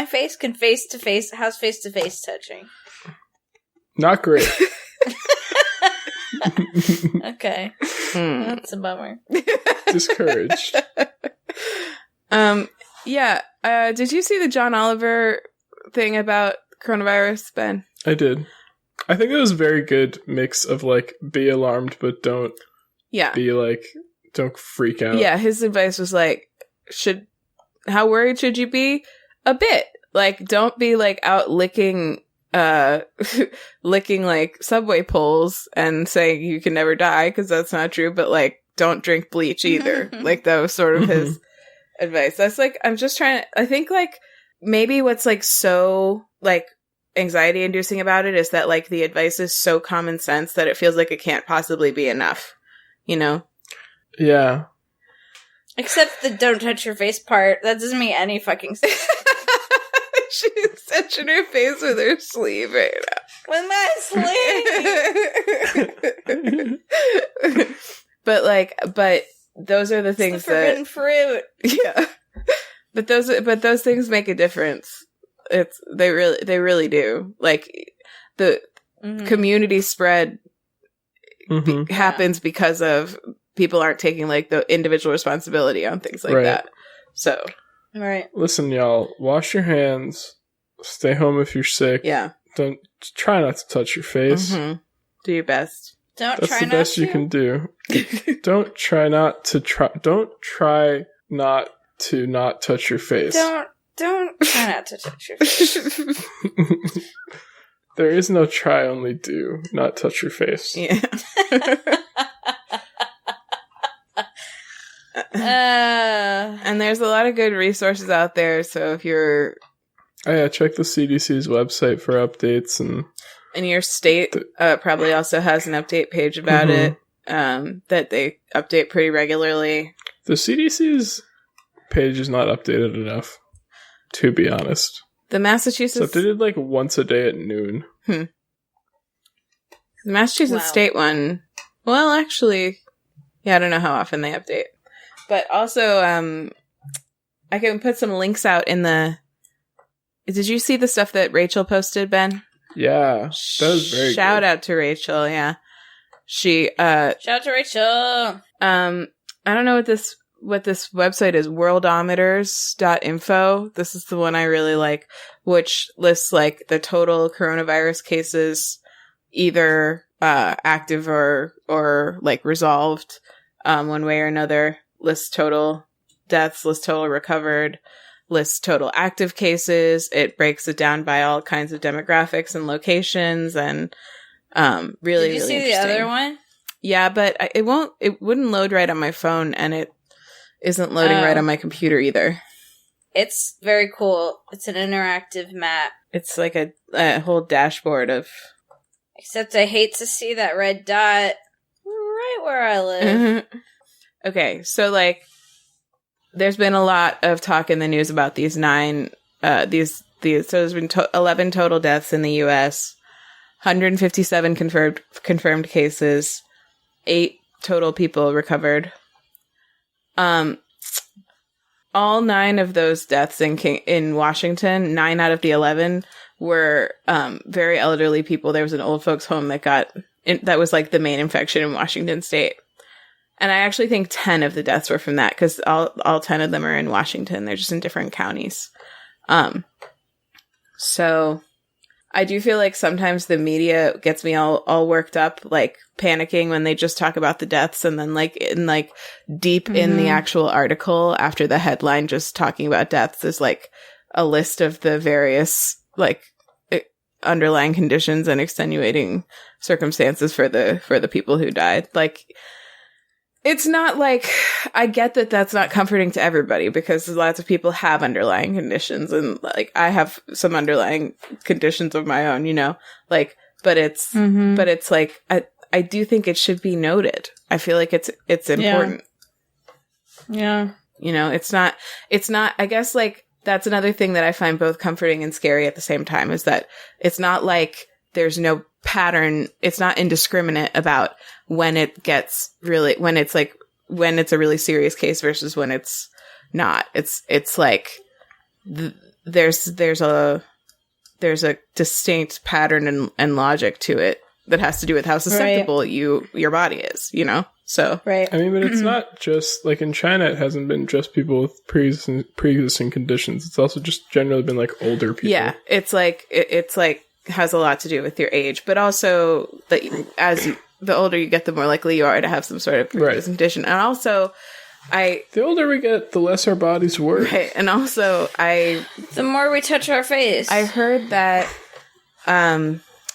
face? Can face to face? How's face to face touching? Not great. Okay, that's a bummer. Discouraged. Yeah. Did you see the John Oliver thing about coronavirus, Ben? I did. I think it was a very good mix of, like, be alarmed, but don't be, like, don't freak out. Yeah, his advice was, like, how worried should you be? A bit. Like, don't be, like, out licking, like, subway poles and saying you can never die, because that's not true, but, like, don't drink bleach either. Like, that was sort of his advice. That's, like, I'm just trying to, I think, like, maybe what's, like, so, like, anxiety inducing about it is that, like, the advice is so common sense that it feels like it can't possibly be enough, you know? Yeah. Except the don't touch your face part. That doesn't make any fucking sense. She's touching her face with her sleeve right now. With my sleeve! But those are the things it's the forbidden fruit. Yeah. But those things make a difference. They really do. Like the community spread happens because of people aren't taking like the individual responsibility on things like that. So, right. Listen, y'all, wash your hands. Stay home if you're sick. Yeah. Don't try not to touch your face. Mm-hmm. Do your best. That's the best you can do. Don't try not to not touch your face. Don't try not to touch your face. There is no try, only do not touch your face. Yeah. And there's a lot of good resources out there. So if you're check the CDC's website for updates, and your state probably also has an update page about it that they update pretty regularly. The CDC's page is not updated enough, to be honest. The Massachusetts... So they did like once a day at noon. The Massachusetts state one... Well, actually... Yeah, I don't know how often they update. But also, I can put some links out in the... Did you see the stuff that Rachel posted, Ben? Yeah, that was very Shout good. out to Rachel, yeah. She... Shout out to Rachel! I don't know what this website is, worldometers.info. This is the one I really like, which lists like the total coronavirus cases, either active or like resolved one way or another, lists total deaths, lists total recovered, lists total active cases. It breaks it down by all kinds of demographics and locations, and really, Did you really see the other one? Yeah, but it wouldn't load right on my phone, and it isn't loading right on my computer either. It's very cool. It's an interactive map. It's like a whole dashboard of... Except I hate to see that red dot right where I live. Okay, so like, there's been a lot of talk in the news about these so there's been 11 total deaths in the U.S., 157 confirmed cases, 8 total people recovered. All 9 of those deaths in Washington, 9 out of the 11 were very elderly people. There was an old folks home that was like the main infection in Washington state. And I actually think 10 of the deaths were from that, because all 10 of them are in Washington. They're just in different counties. So I do feel like sometimes the media gets me all worked up, like panicking when they just talk about the deaths, and then deep in the actual article after the headline just talking about deaths is like a list of the various like underlying conditions and extenuating circumstances for the people who died. Like, it's not like, I get that that's not comforting to everybody, because lots of people have underlying conditions, and like I have some underlying conditions of my own, like, but it's like, I do think it should be noted. I feel like it's important. Yeah. It's not, I guess like that's another thing that I find both comforting and scary at the same time, is that it's not like there's no pattern. It's not indiscriminate about when it's a really serious case versus when it's not. It's like there's a distinct pattern and logic to it that has to do with how susceptible your body is, So right. I mean, but it's not just like in China. It hasn't been just people with pre-existing conditions. It's also just generally been like older people. Yeah, it's like has a lot to do with your age, but also as the older you get, the more likely you are to have some sort of pre-existing condition. And also, the older we get, the less our bodies work. Right, and also the more we touch our face. I heard that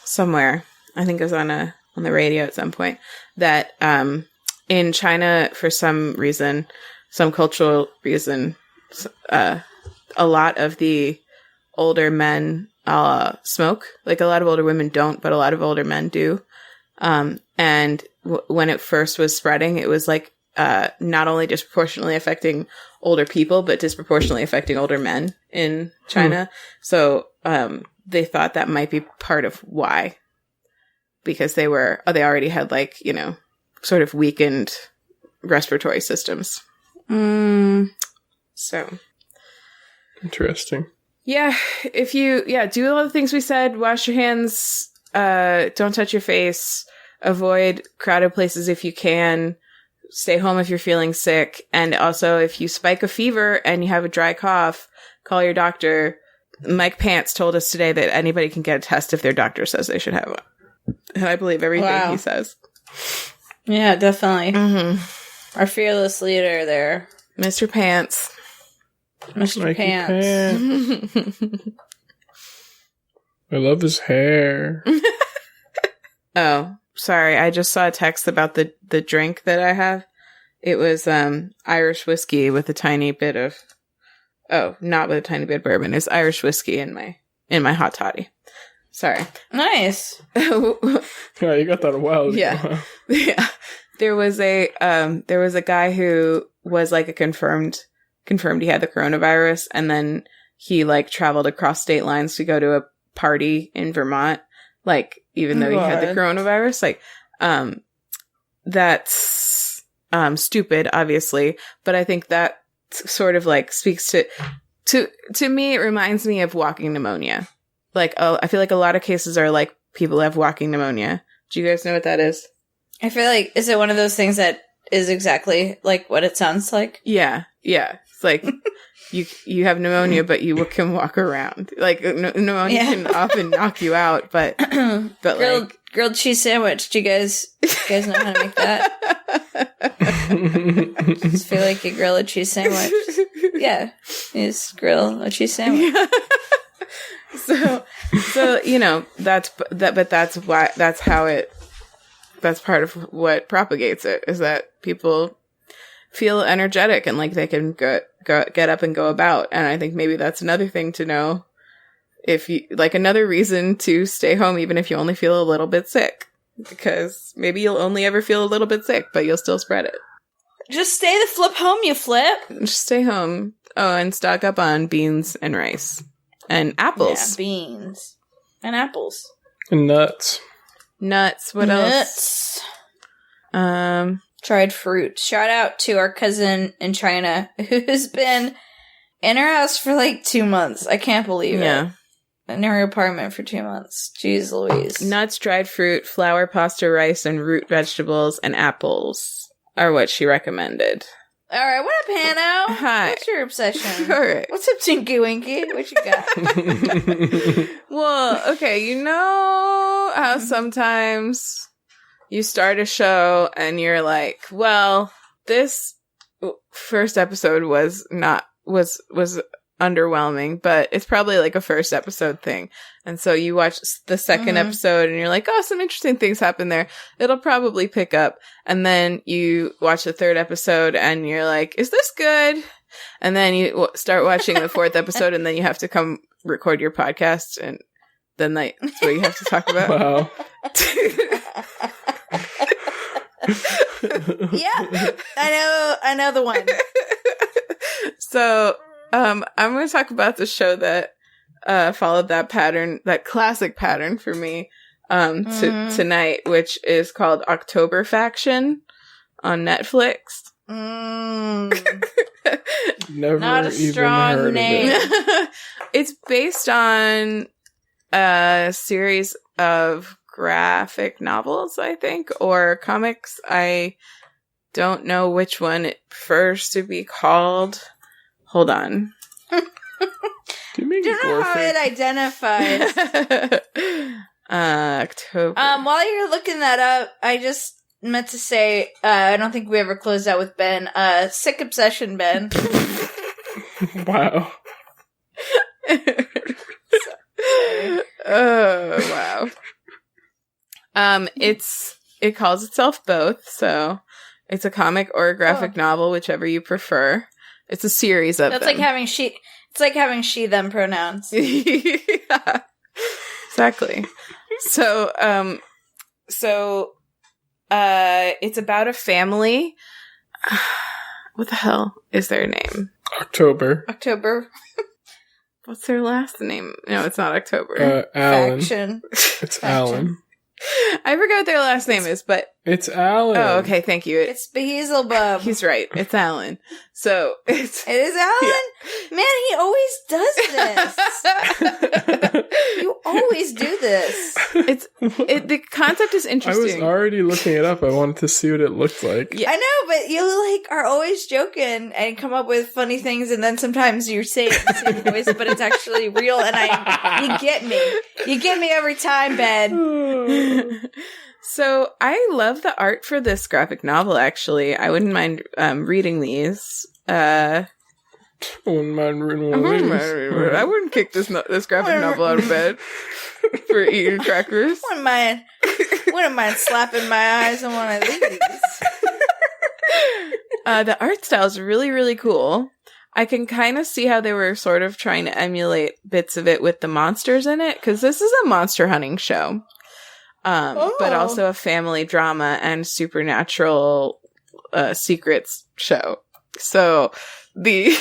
somewhere, I think it was on the radio at some point, that in China, for some reason, some cultural reason, a lot of the older men smoke. Like, a lot of older women don't, but a lot of older men do. And when it first was spreading, it was like not only disproportionately affecting older people, but disproportionately affecting older men in China. So they thought that might be part of why, because they already had sort of weakened respiratory systems. So interesting. Yeah, if you do all the things we said, wash your hands, don't touch your face, avoid crowded places if you can, stay home if you're feeling sick, and also if you spike a fever and you have a dry cough, call your doctor. Mike Pants told us today that anybody can get a test if their doctor says they should have one. And I believe everything he says. Yeah, definitely. Our fearless leader there. Mr. Pants. Mr. Mikey Pants. I love his hair. Oh, sorry. I just saw a text about the drink that I have. It was Irish whiskey with a tiny bit of... Oh, not with a tiny bit of bourbon. It's Irish whiskey in my hot toddy. Sorry. Nice. Yeah, you got that a while ago. Yeah. Yeah. There was a guy who was like a confirmed he had the coronavirus, and then he like traveled across state lines to go to a party in Vermont, like even though he had the coronavirus. Like that's stupid, obviously, but I think that sort of like speaks to me. It reminds me of walking pneumonia. Like, I feel like a lot of cases are like people have walking pneumonia. Do you guys know what that is? I feel like, is it one of those things that is exactly like what it sounds like? Yeah. It's like you have pneumonia, but you can walk around. Like pneumonia can often knock you out, but grilled cheese sandwich. Do you guys know how to make that? Just feel like you grill a cheese sandwich. Yeah, you just grill a cheese sandwich. Yeah. So that's part of what propagates it, is that people feel energetic and like they can get up and go about. And I think maybe that's another thing to know, if you like, another reason to stay home even if you only feel a little bit sick, because maybe you'll only ever feel a little bit sick, but you'll still spread it. Just stay the flip home, you flip. Just stay home. Oh, and stock up on beans and rice and apples. Yeah, beans and apples and nuts. What else? Dried fruit. Shout out to our cousin in China who's been in her house for like 2 months. I can't believe it. In her apartment for 2 months. Jeez Louise. Nuts, dried fruit, flour, pasta, rice, and root vegetables and apples are what she recommended. All right, what up, Hanno? Hi. What's your obsession? All right. What's up, Tinky Winky? What you got? Well, okay, you know how sometimes you start a show and you're like, well, this first episode was underwhelming, but it's probably like a first episode thing. And so you watch the second episode and you're like, oh, some interesting things happen there. It'll probably pick up. And then you watch the third episode and you're like, is this good? And then you start watching the fourth episode and then you have to come record your podcast, and then that's what you have to talk about. Wow. Yeah, I know the one. So, I'm going to talk about the show that followed that pattern, that classic pattern for me, tonight, which is called October Faction on Netflix. Never Not a even strong heard name. of it. It's based on a series of graphic novels, I think, or comics. I don't know which one it prefers to be called. Hold on. Do you mean Don't know how it identifies. October. While you're looking that up, I just meant to say, I don't think we ever closed out with Ben. Sick obsession, Ben. Wow. Oh, wow. It calls itself both, so it's a comic or a graphic novel, whichever you prefer. It's a series of That's them. It's like having she them pronouns. Yeah. Exactly. So it's about a family. What the hell is their name? October. What's their last name? No, it's not October. Alan. Faction. It's Alan. I forgot what their last name is, but It's Alan. oh, okay, thank you. It's Beelzebub. He's right. It's Alan. So It is Alan? Yeah. Man, he always does this. You always do this. The concept is I interesting. was already looking it up. I wanted to see what it looked like. Yeah. I know, but you like are always joking and come up with funny things, and then sometimes you say it in the same voice, but it's actually real, and you get me. You get me every time, Ben. So I love the art for this graphic novel, actually. I wouldn't mind reading these. I wouldn't mind reading one of these. I wouldn't kick this graphic novel out of bed for eating crackers. Wouldn't mind slapping my eyes on one of these. The art style is really, really cool. I can kind of see how they were sort of trying to emulate bits of it with the monsters in it, because this is a monster hunting show. But also a family drama and supernatural secrets show. So the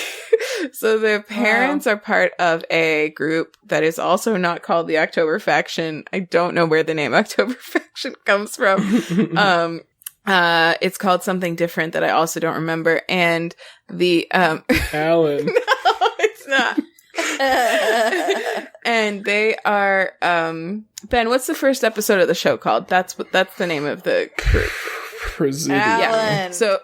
parents are part of a group that is also not called the October Faction. I don't know where the name October Faction comes from. It's called something different that I also don't remember. And the Alan. No, it's not. And they are Ben, what's the first episode of the show called? That's the name of the group. Presidio. Alan. So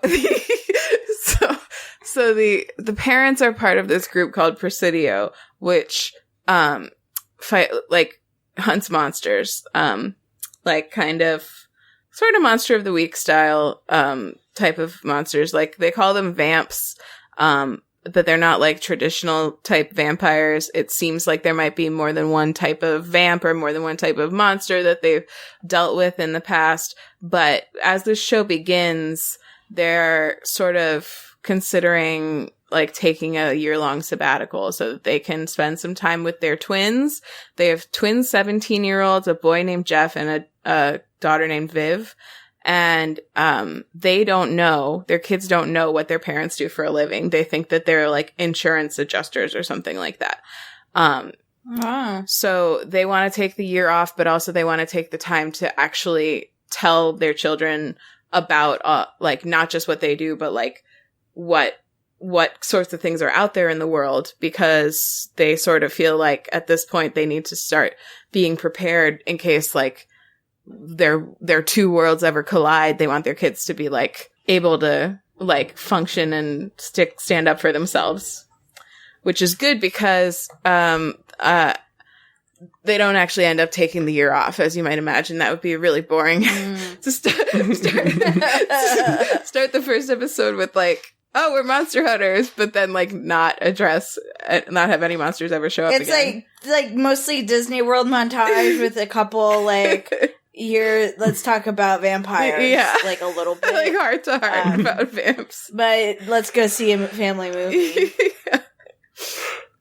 the parents are part of this group called Presidio, which fight like hunts monsters. Like kind of sort of Monster of the Week style type of monsters. Like they call them vamps. But they're not like traditional type vampires. It seems like there might be more than one type of vamp or more than one type of monster that they've dealt with in the past. But as this show begins, they're sort of considering like taking a year-long sabbatical so that they can spend some time with their twins. They have twin 17-year-olds, a boy named Jeff and a daughter named Viv. And their kids don't know what their parents do for a living. They think that they're like insurance adjusters or something like that. So they want to take the year off, but also they want to take the time to actually tell their children about like not just what they do, but like what sorts of things are out there in the world, because they sort of feel like at this point they need to start being prepared in case like their two worlds ever collide. They want their kids to be like able to like function and stand up for themselves, which is good because they don't actually end up taking the year off, as you might imagine. That would be really boring to start the first episode with like, oh, we're monster hunters, but then like not have any monsters ever show up it's again. It's like mostly Disney World montage with a couple like let's talk about vampires. Yeah. Like a little bit. Like heart to heart about vamps. But let's go see a family movie. Yeah.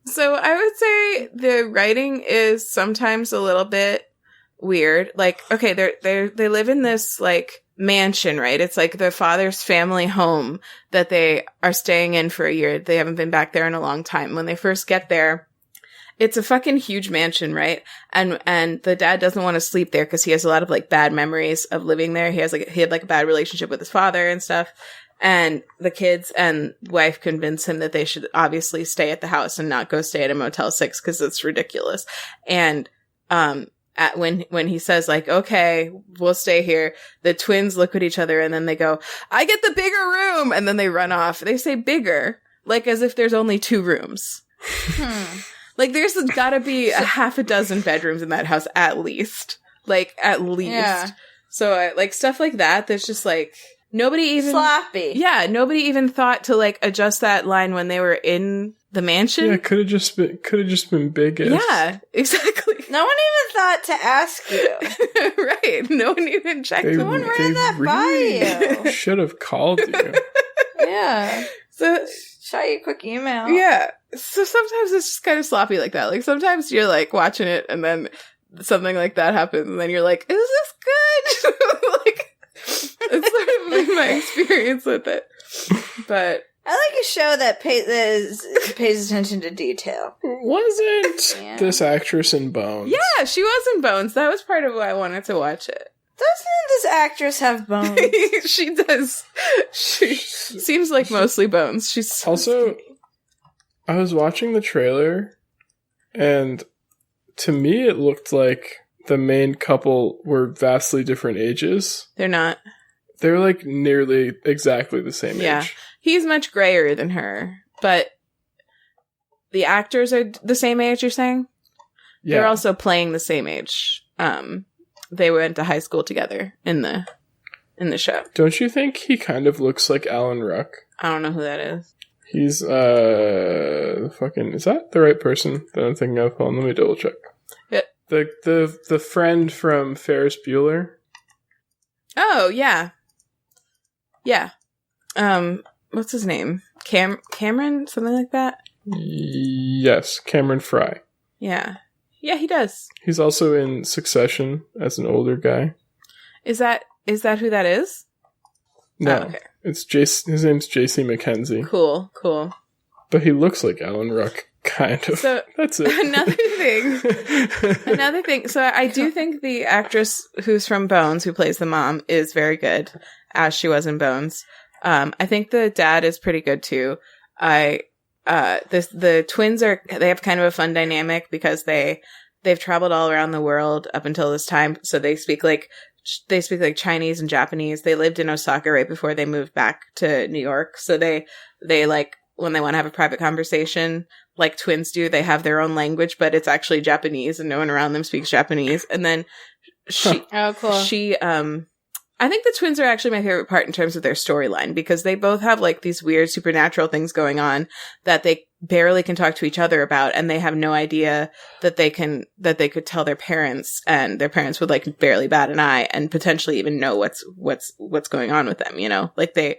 So I would say the writing is sometimes a little bit weird. Like, okay, they live in this like mansion, right? It's like their father's family home that they are staying in for a year. They haven't been back there in a long time. When they first get there, it's a fucking huge mansion, right? And the dad doesn't want to sleep there because he has a lot of like bad memories of living there. He had like a bad relationship with his father and stuff. And the kids and wife convince him that they should obviously stay at the house and not go stay at a Motel 6 because it's ridiculous. And when he says like, okay, we'll stay here, the twins look at each other and then they go, I get the bigger room. And then they run off. They say bigger, like as if there's only 2 rooms. Like, there's gotta be a half a dozen bedrooms in that house, at least. Like, at least. Yeah. So, like, stuff like that, there's just, like, nobody even... Sloppy. Yeah, nobody even thought to, like, adjust that line when they were in the mansion. Yeah, could have just been biggish. Yeah, exactly. No one even thought to ask you. Right. No one even checked. No one ran that by you. Should have called you. Yeah. So... Shot you a quick email. Yeah. So sometimes it's just kind of sloppy like that. Like sometimes you're like watching it and then something like that happens and then you're like, is this good? Like, it's sort of been my experience with it. But I like a show that pays attention to detail. Wasn't this actress in Bones? Yeah, she was in Bones. That was part of why I wanted to watch it. Doesn't this actress have bones? She does. She seems like mostly bones. She's so also. skinny. I was watching the trailer, and to me, it looked like the main couple were vastly different ages. They're not. They're like nearly exactly the same age. He's much grayer than her, but the actors are the same age, you're saying? Yeah. They're also playing the same age. They went to high school together in the show. Don't you think he kind of looks like Alan Ruck? I don't know who that is. He's, is that the right person that I'm thinking of? Hold on, let me double check. Yeah. The friend from Ferris Bueller. Oh, yeah. Yeah. What's his name? Cameron? Something like that? Yes, Cameron Fry. Yeah. Yeah, he does. He's also in Succession as an older guy. Is that who that is? No. Oh, okay. It's his name's J.C. McKenzie. Cool. But he looks like Alan Ruck, kind of. So, that's it. Another thing. So I do think the actress who's from Bones, who plays the mom, is very good, as she was in Bones. I think the dad is pretty good too. The twins they have kind of a fun dynamic because they've traveled all around the world up until this time. So they speak like Chinese and Japanese. They lived in Osaka right before they moved back to New York. So they like, when they want to have a private conversation, like twins do, they have their own language, but it's actually Japanese and no one around them speaks Japanese. And then I think the twins are actually my favorite part in terms of their storyline because they both have like these weird supernatural things going on that they barely can talk to each other about, and they have no idea that they could tell their parents, and their parents would like barely bat an eye and potentially even know what's going on with them, you know? Like they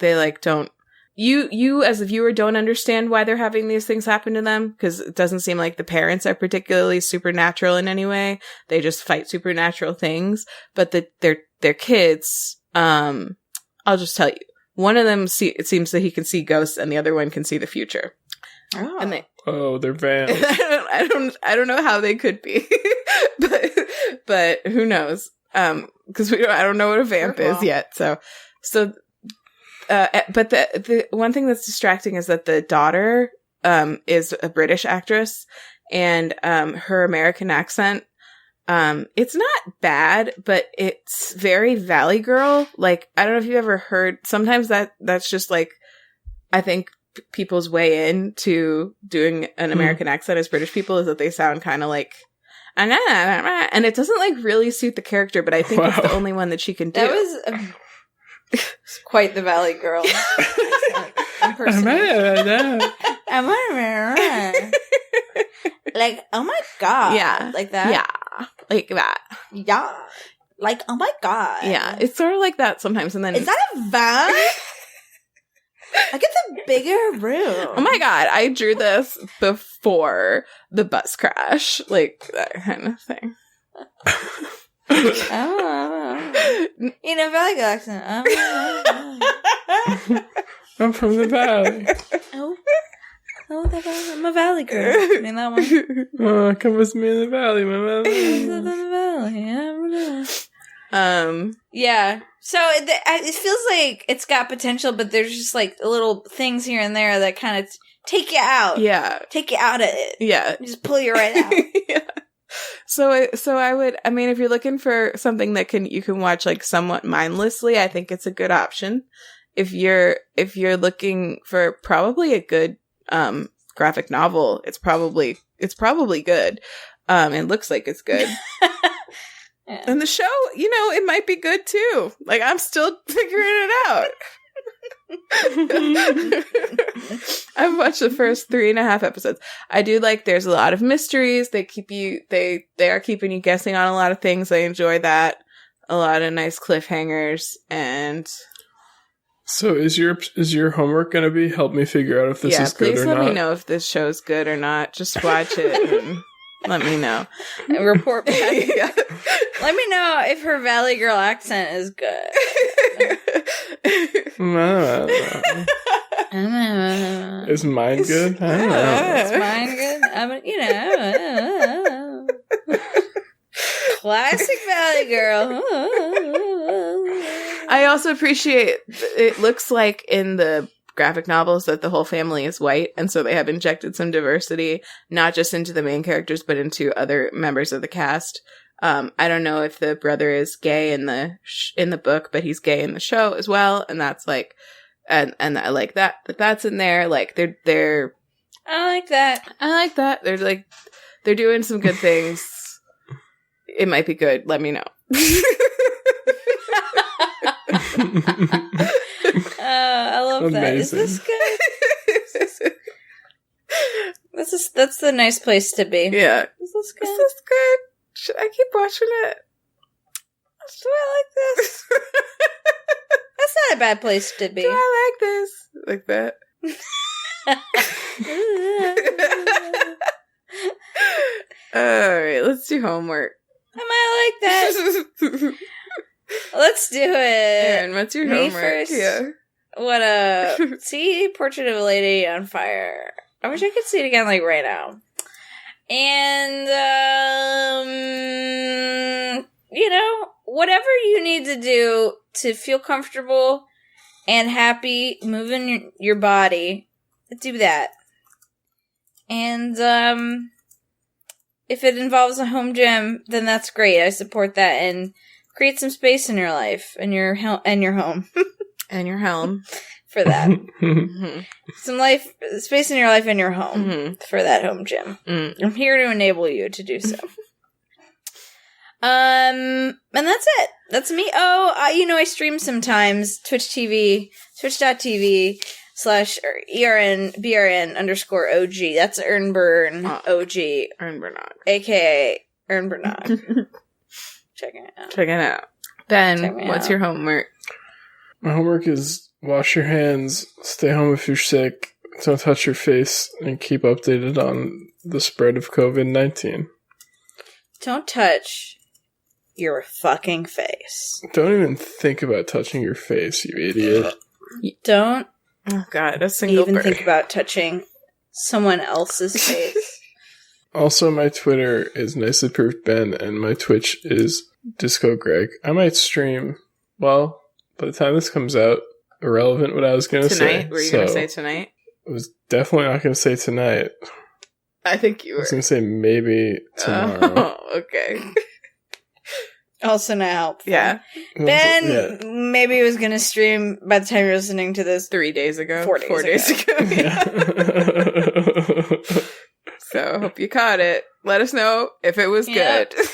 like don't. You as a viewer don't understand why they're having these things happen to them because it doesn't seem like the parents are particularly supernatural in any way. They just fight supernatural things. But their kids, I'll just tell you, one of them it seems that he can see ghosts and the other one can see the future. Oh, and they're vamps. I don't know how they could be, but who knows? Because I don't know what a vamp is yet. So. But the one thing that's distracting is that the daughter is a British actress, and her American accent, it's not bad, but it's very Valley Girl. Like, I don't know if you've ever heard, sometimes that's just like, I think people's way into doing an American accent as British people is that they sound kind of like, and it doesn't like really suit the character, but I think it's the only one that she can do. That was it's quite the Valley Girl. Like, oh my god. Yeah. Like that? Yeah. Like that. Yeah. Like, oh my god. Yeah. It's sort of like that sometimes. And then. Is that a van? Like, it's a bigger room. Oh my god. I drew this before the bus crash. Like, that kind of thing. In a Valley Girl accent. I'm from the Valley. I'm a Valley Girl. I mean that one. Oh, come with me in the Valley, my Valley. Yeah. So it feels like it's got potential, but there's just like little things here and there that kind of take you out. Yeah. Take you out of it. Yeah. Just pull you right out. Yeah. So I would, I mean, if you're looking for something that you can watch like somewhat mindlessly, I think it's a good option. If you're looking for probably a good graphic novel, it's probably good. It looks like it's good. Yeah. And the show, it might be good too. Like, I'm still figuring it out. I've watched the first 3.5 episodes. I do like, there's a lot of mysteries. They are keeping you guessing on a lot of things. I enjoy that. A lot of nice cliffhangers. And so is your homework going to be help me figure out if this is good or not? Please let me know if this show's good or not. Just watch it and let me know. And report back. Yeah. Let me know if her Valley Girl accent is good. Is mine good? I don't know. Is mine good? Classic Valley Girl. I also appreciate it looks like in the graphic novels that the whole family is white, and so they have injected some diversity, not just into the main characters, but into other members of the cast. I don't know if the brother is gay in the book, but he's gay in the show as well, and that's like, and I like that's in there. Like they're. I like that. They're like they're doing some good things. It might be good. Let me know. I love Amazing. that. Is this good? That's the nice place to be. Yeah. Is this good? Is this good? Should I keep watching it? Do I like this? That's not a bad place to be. Do I like this? Like that. Alright, let's do homework. I might like that. Let's do it. Erin, what's your Me homework? first? Yeah. What see Portrait of a Lady on Fire. I wish I could see it again like right now. And whatever you need to do to feel comfortable and happy moving your body, do that. And if it involves a home gym, then that's great. I support that, and create some space in your life and your home And your helm. for that. Mm-hmm. Some space in your life and your home for that home gym. I'm here to enable you to do so. And that's it. That's me. Oh, I stream sometimes. twitch.tv/ERN BRN_OG. That's Ernburn OG. Ernburnog. AKA Ernburnog. Check it out. Ben, what's your homework? My homework is wash your hands, stay home if you're sick, don't touch your face, and keep updated on the spread of COVID-19. Don't touch your fucking face. Don't even think about touching your face, you idiot. Don't Oh god, a single even bird. think about touching someone else's face. Also, my Twitter is Nicely Proofed Ben, and my Twitch is Disco Greg. I might stream, well, by the time this comes out, irrelevant what I was going to say. Tonight? Were you going to say tonight? I was definitely not going to say tonight. I think you I were. was going to say maybe tomorrow. Oh, okay. Also not helpful. Yeah. Ben maybe was going to stream by the time you're listening to this 3 days ago. 4 days 4 days ago. Yeah. So, hope you caught it. Let us know if it was Yep. good.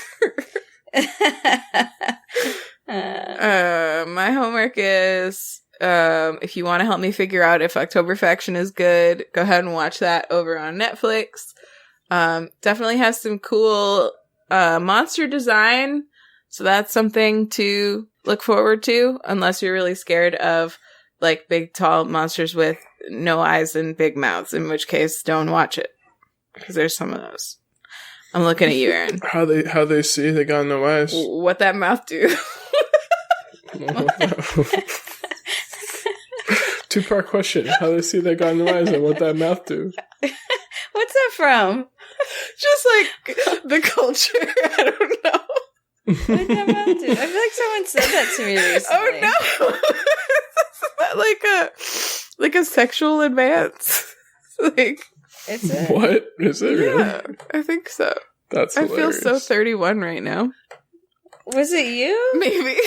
My homework is, if you want to help me figure out if Oktoberfaction is good, go ahead and watch that over on Netflix. Definitely has some cool monster design, so that's something to look forward to, unless you're really scared of like big tall monsters with no eyes and big mouths, in which case don't watch it, because there's some of those. I'm looking at you, Erin. How they see they got no eyes. What that mouth do? Two-part question. How they see they got no eyes and what that mouth do. What's that from? Just like the culture. I don't know. What did that mouth do? I feel like someone said that to me recently. Oh no! Is that like a sexual advance? Like, It's a, What? Is it really? yeah, I think so. That's I feel hilarious. so 31 right now. was it you? Maybe.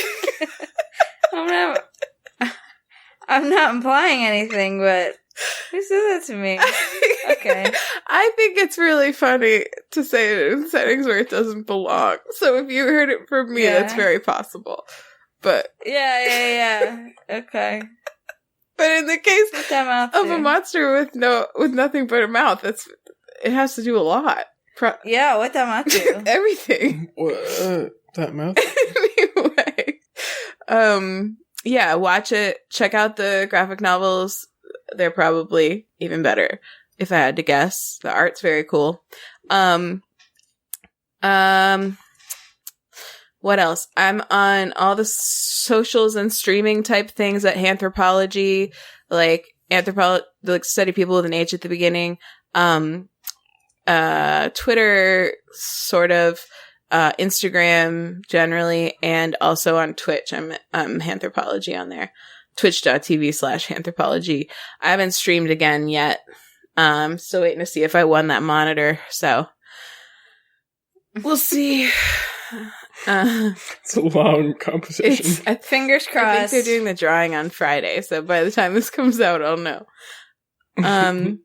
I'm not implying anything, but who said that to me? Okay. I think it's really funny to say it in settings where it doesn't belong. So if you heard it from me, Yeah. that's very possible. But Yeah. Okay. in the case What's that mouth of do? a monster with nothing but a mouth, it has to do a lot. Yeah, what that mouth do? Everything. What? That mouth? Anyway. Yeah, watch it. Check out the graphic novels. They're probably even better, if I had to guess. The art's very cool. What What else? I'm on all the socials and streaming type things at Anthropology, like study people with an H at the beginning. Twitter, sort of, Instagram generally, and also on Twitch. I'm Anthropology on there. Twitch.tv/Anthropology. I haven't streamed again yet. Still waiting to see if I won that monitor. So we'll see. It's a long competition. Fingers crossed. I think they're doing the drawing on Friday, so by the time this comes out, I'll know. The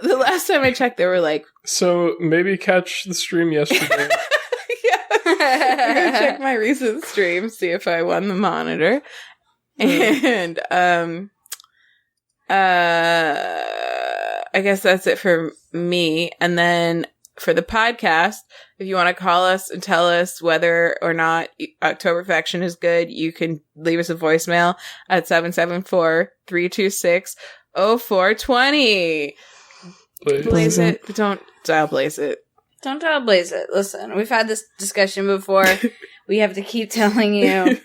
last time I checked, they were like... So maybe catch the stream yesterday. Yeah. I'm going to check my recent stream, see if I won the monitor. And I guess that's it for me. And then... for the podcast, if you want to call us and tell us whether or not Oktoberfection is good, you can leave us a voicemail at 774-326-0420. Blaze it. But don't dial blaze it. Don't dial blaze it. Listen, we've had this discussion before. We have to keep telling you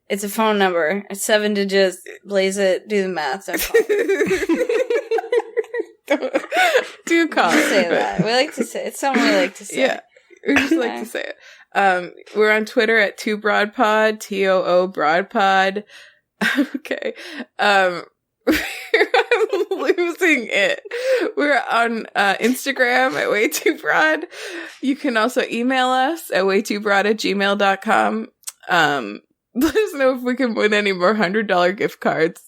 it's a phone number. It's 7 digits. Blaze it. Do the math. Do call it. Say that. We like to say it. It's something we like to say. Yeah. We just like to say it. We're on Twitter at 2BroadPod, TOO Broadpod. Okay. I'm losing it. We're on Instagram at WayTooBroad. You can also email us at WayTooBroad@gmail.com. Let us know if we can win any more $100 gift cards.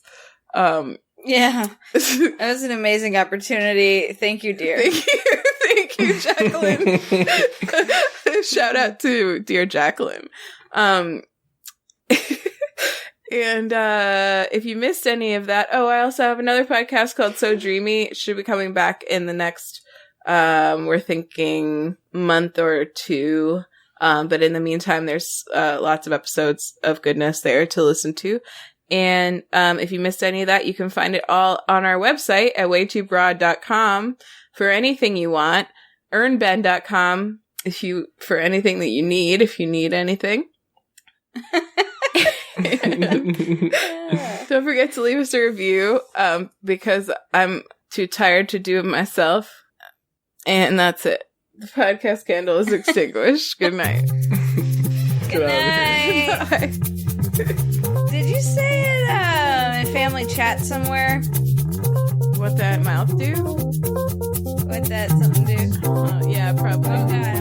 Yeah. That was an amazing opportunity. Thank you, dear. Thank you, Jacqueline. Shout out to dear Jacqueline. And if you missed any of that, I also have another podcast called So Dreamy. It should be coming back in the next, we're thinking month or two. But in the meantime, there's lots of episodes of goodness there to listen to. And if you missed any of that, you can find it all on our website at WayTooBroad.com for anything you want. EarnBen.com for anything that you need, if you need anything. Don't forget to leave us a review because I'm too tired to do it myself. And that's it. The podcast candle is extinguished. Good night. Good night. Bye. Did you say it in family chat somewhere? What that mouth do? What that something do? Yeah, probably. Oh, God.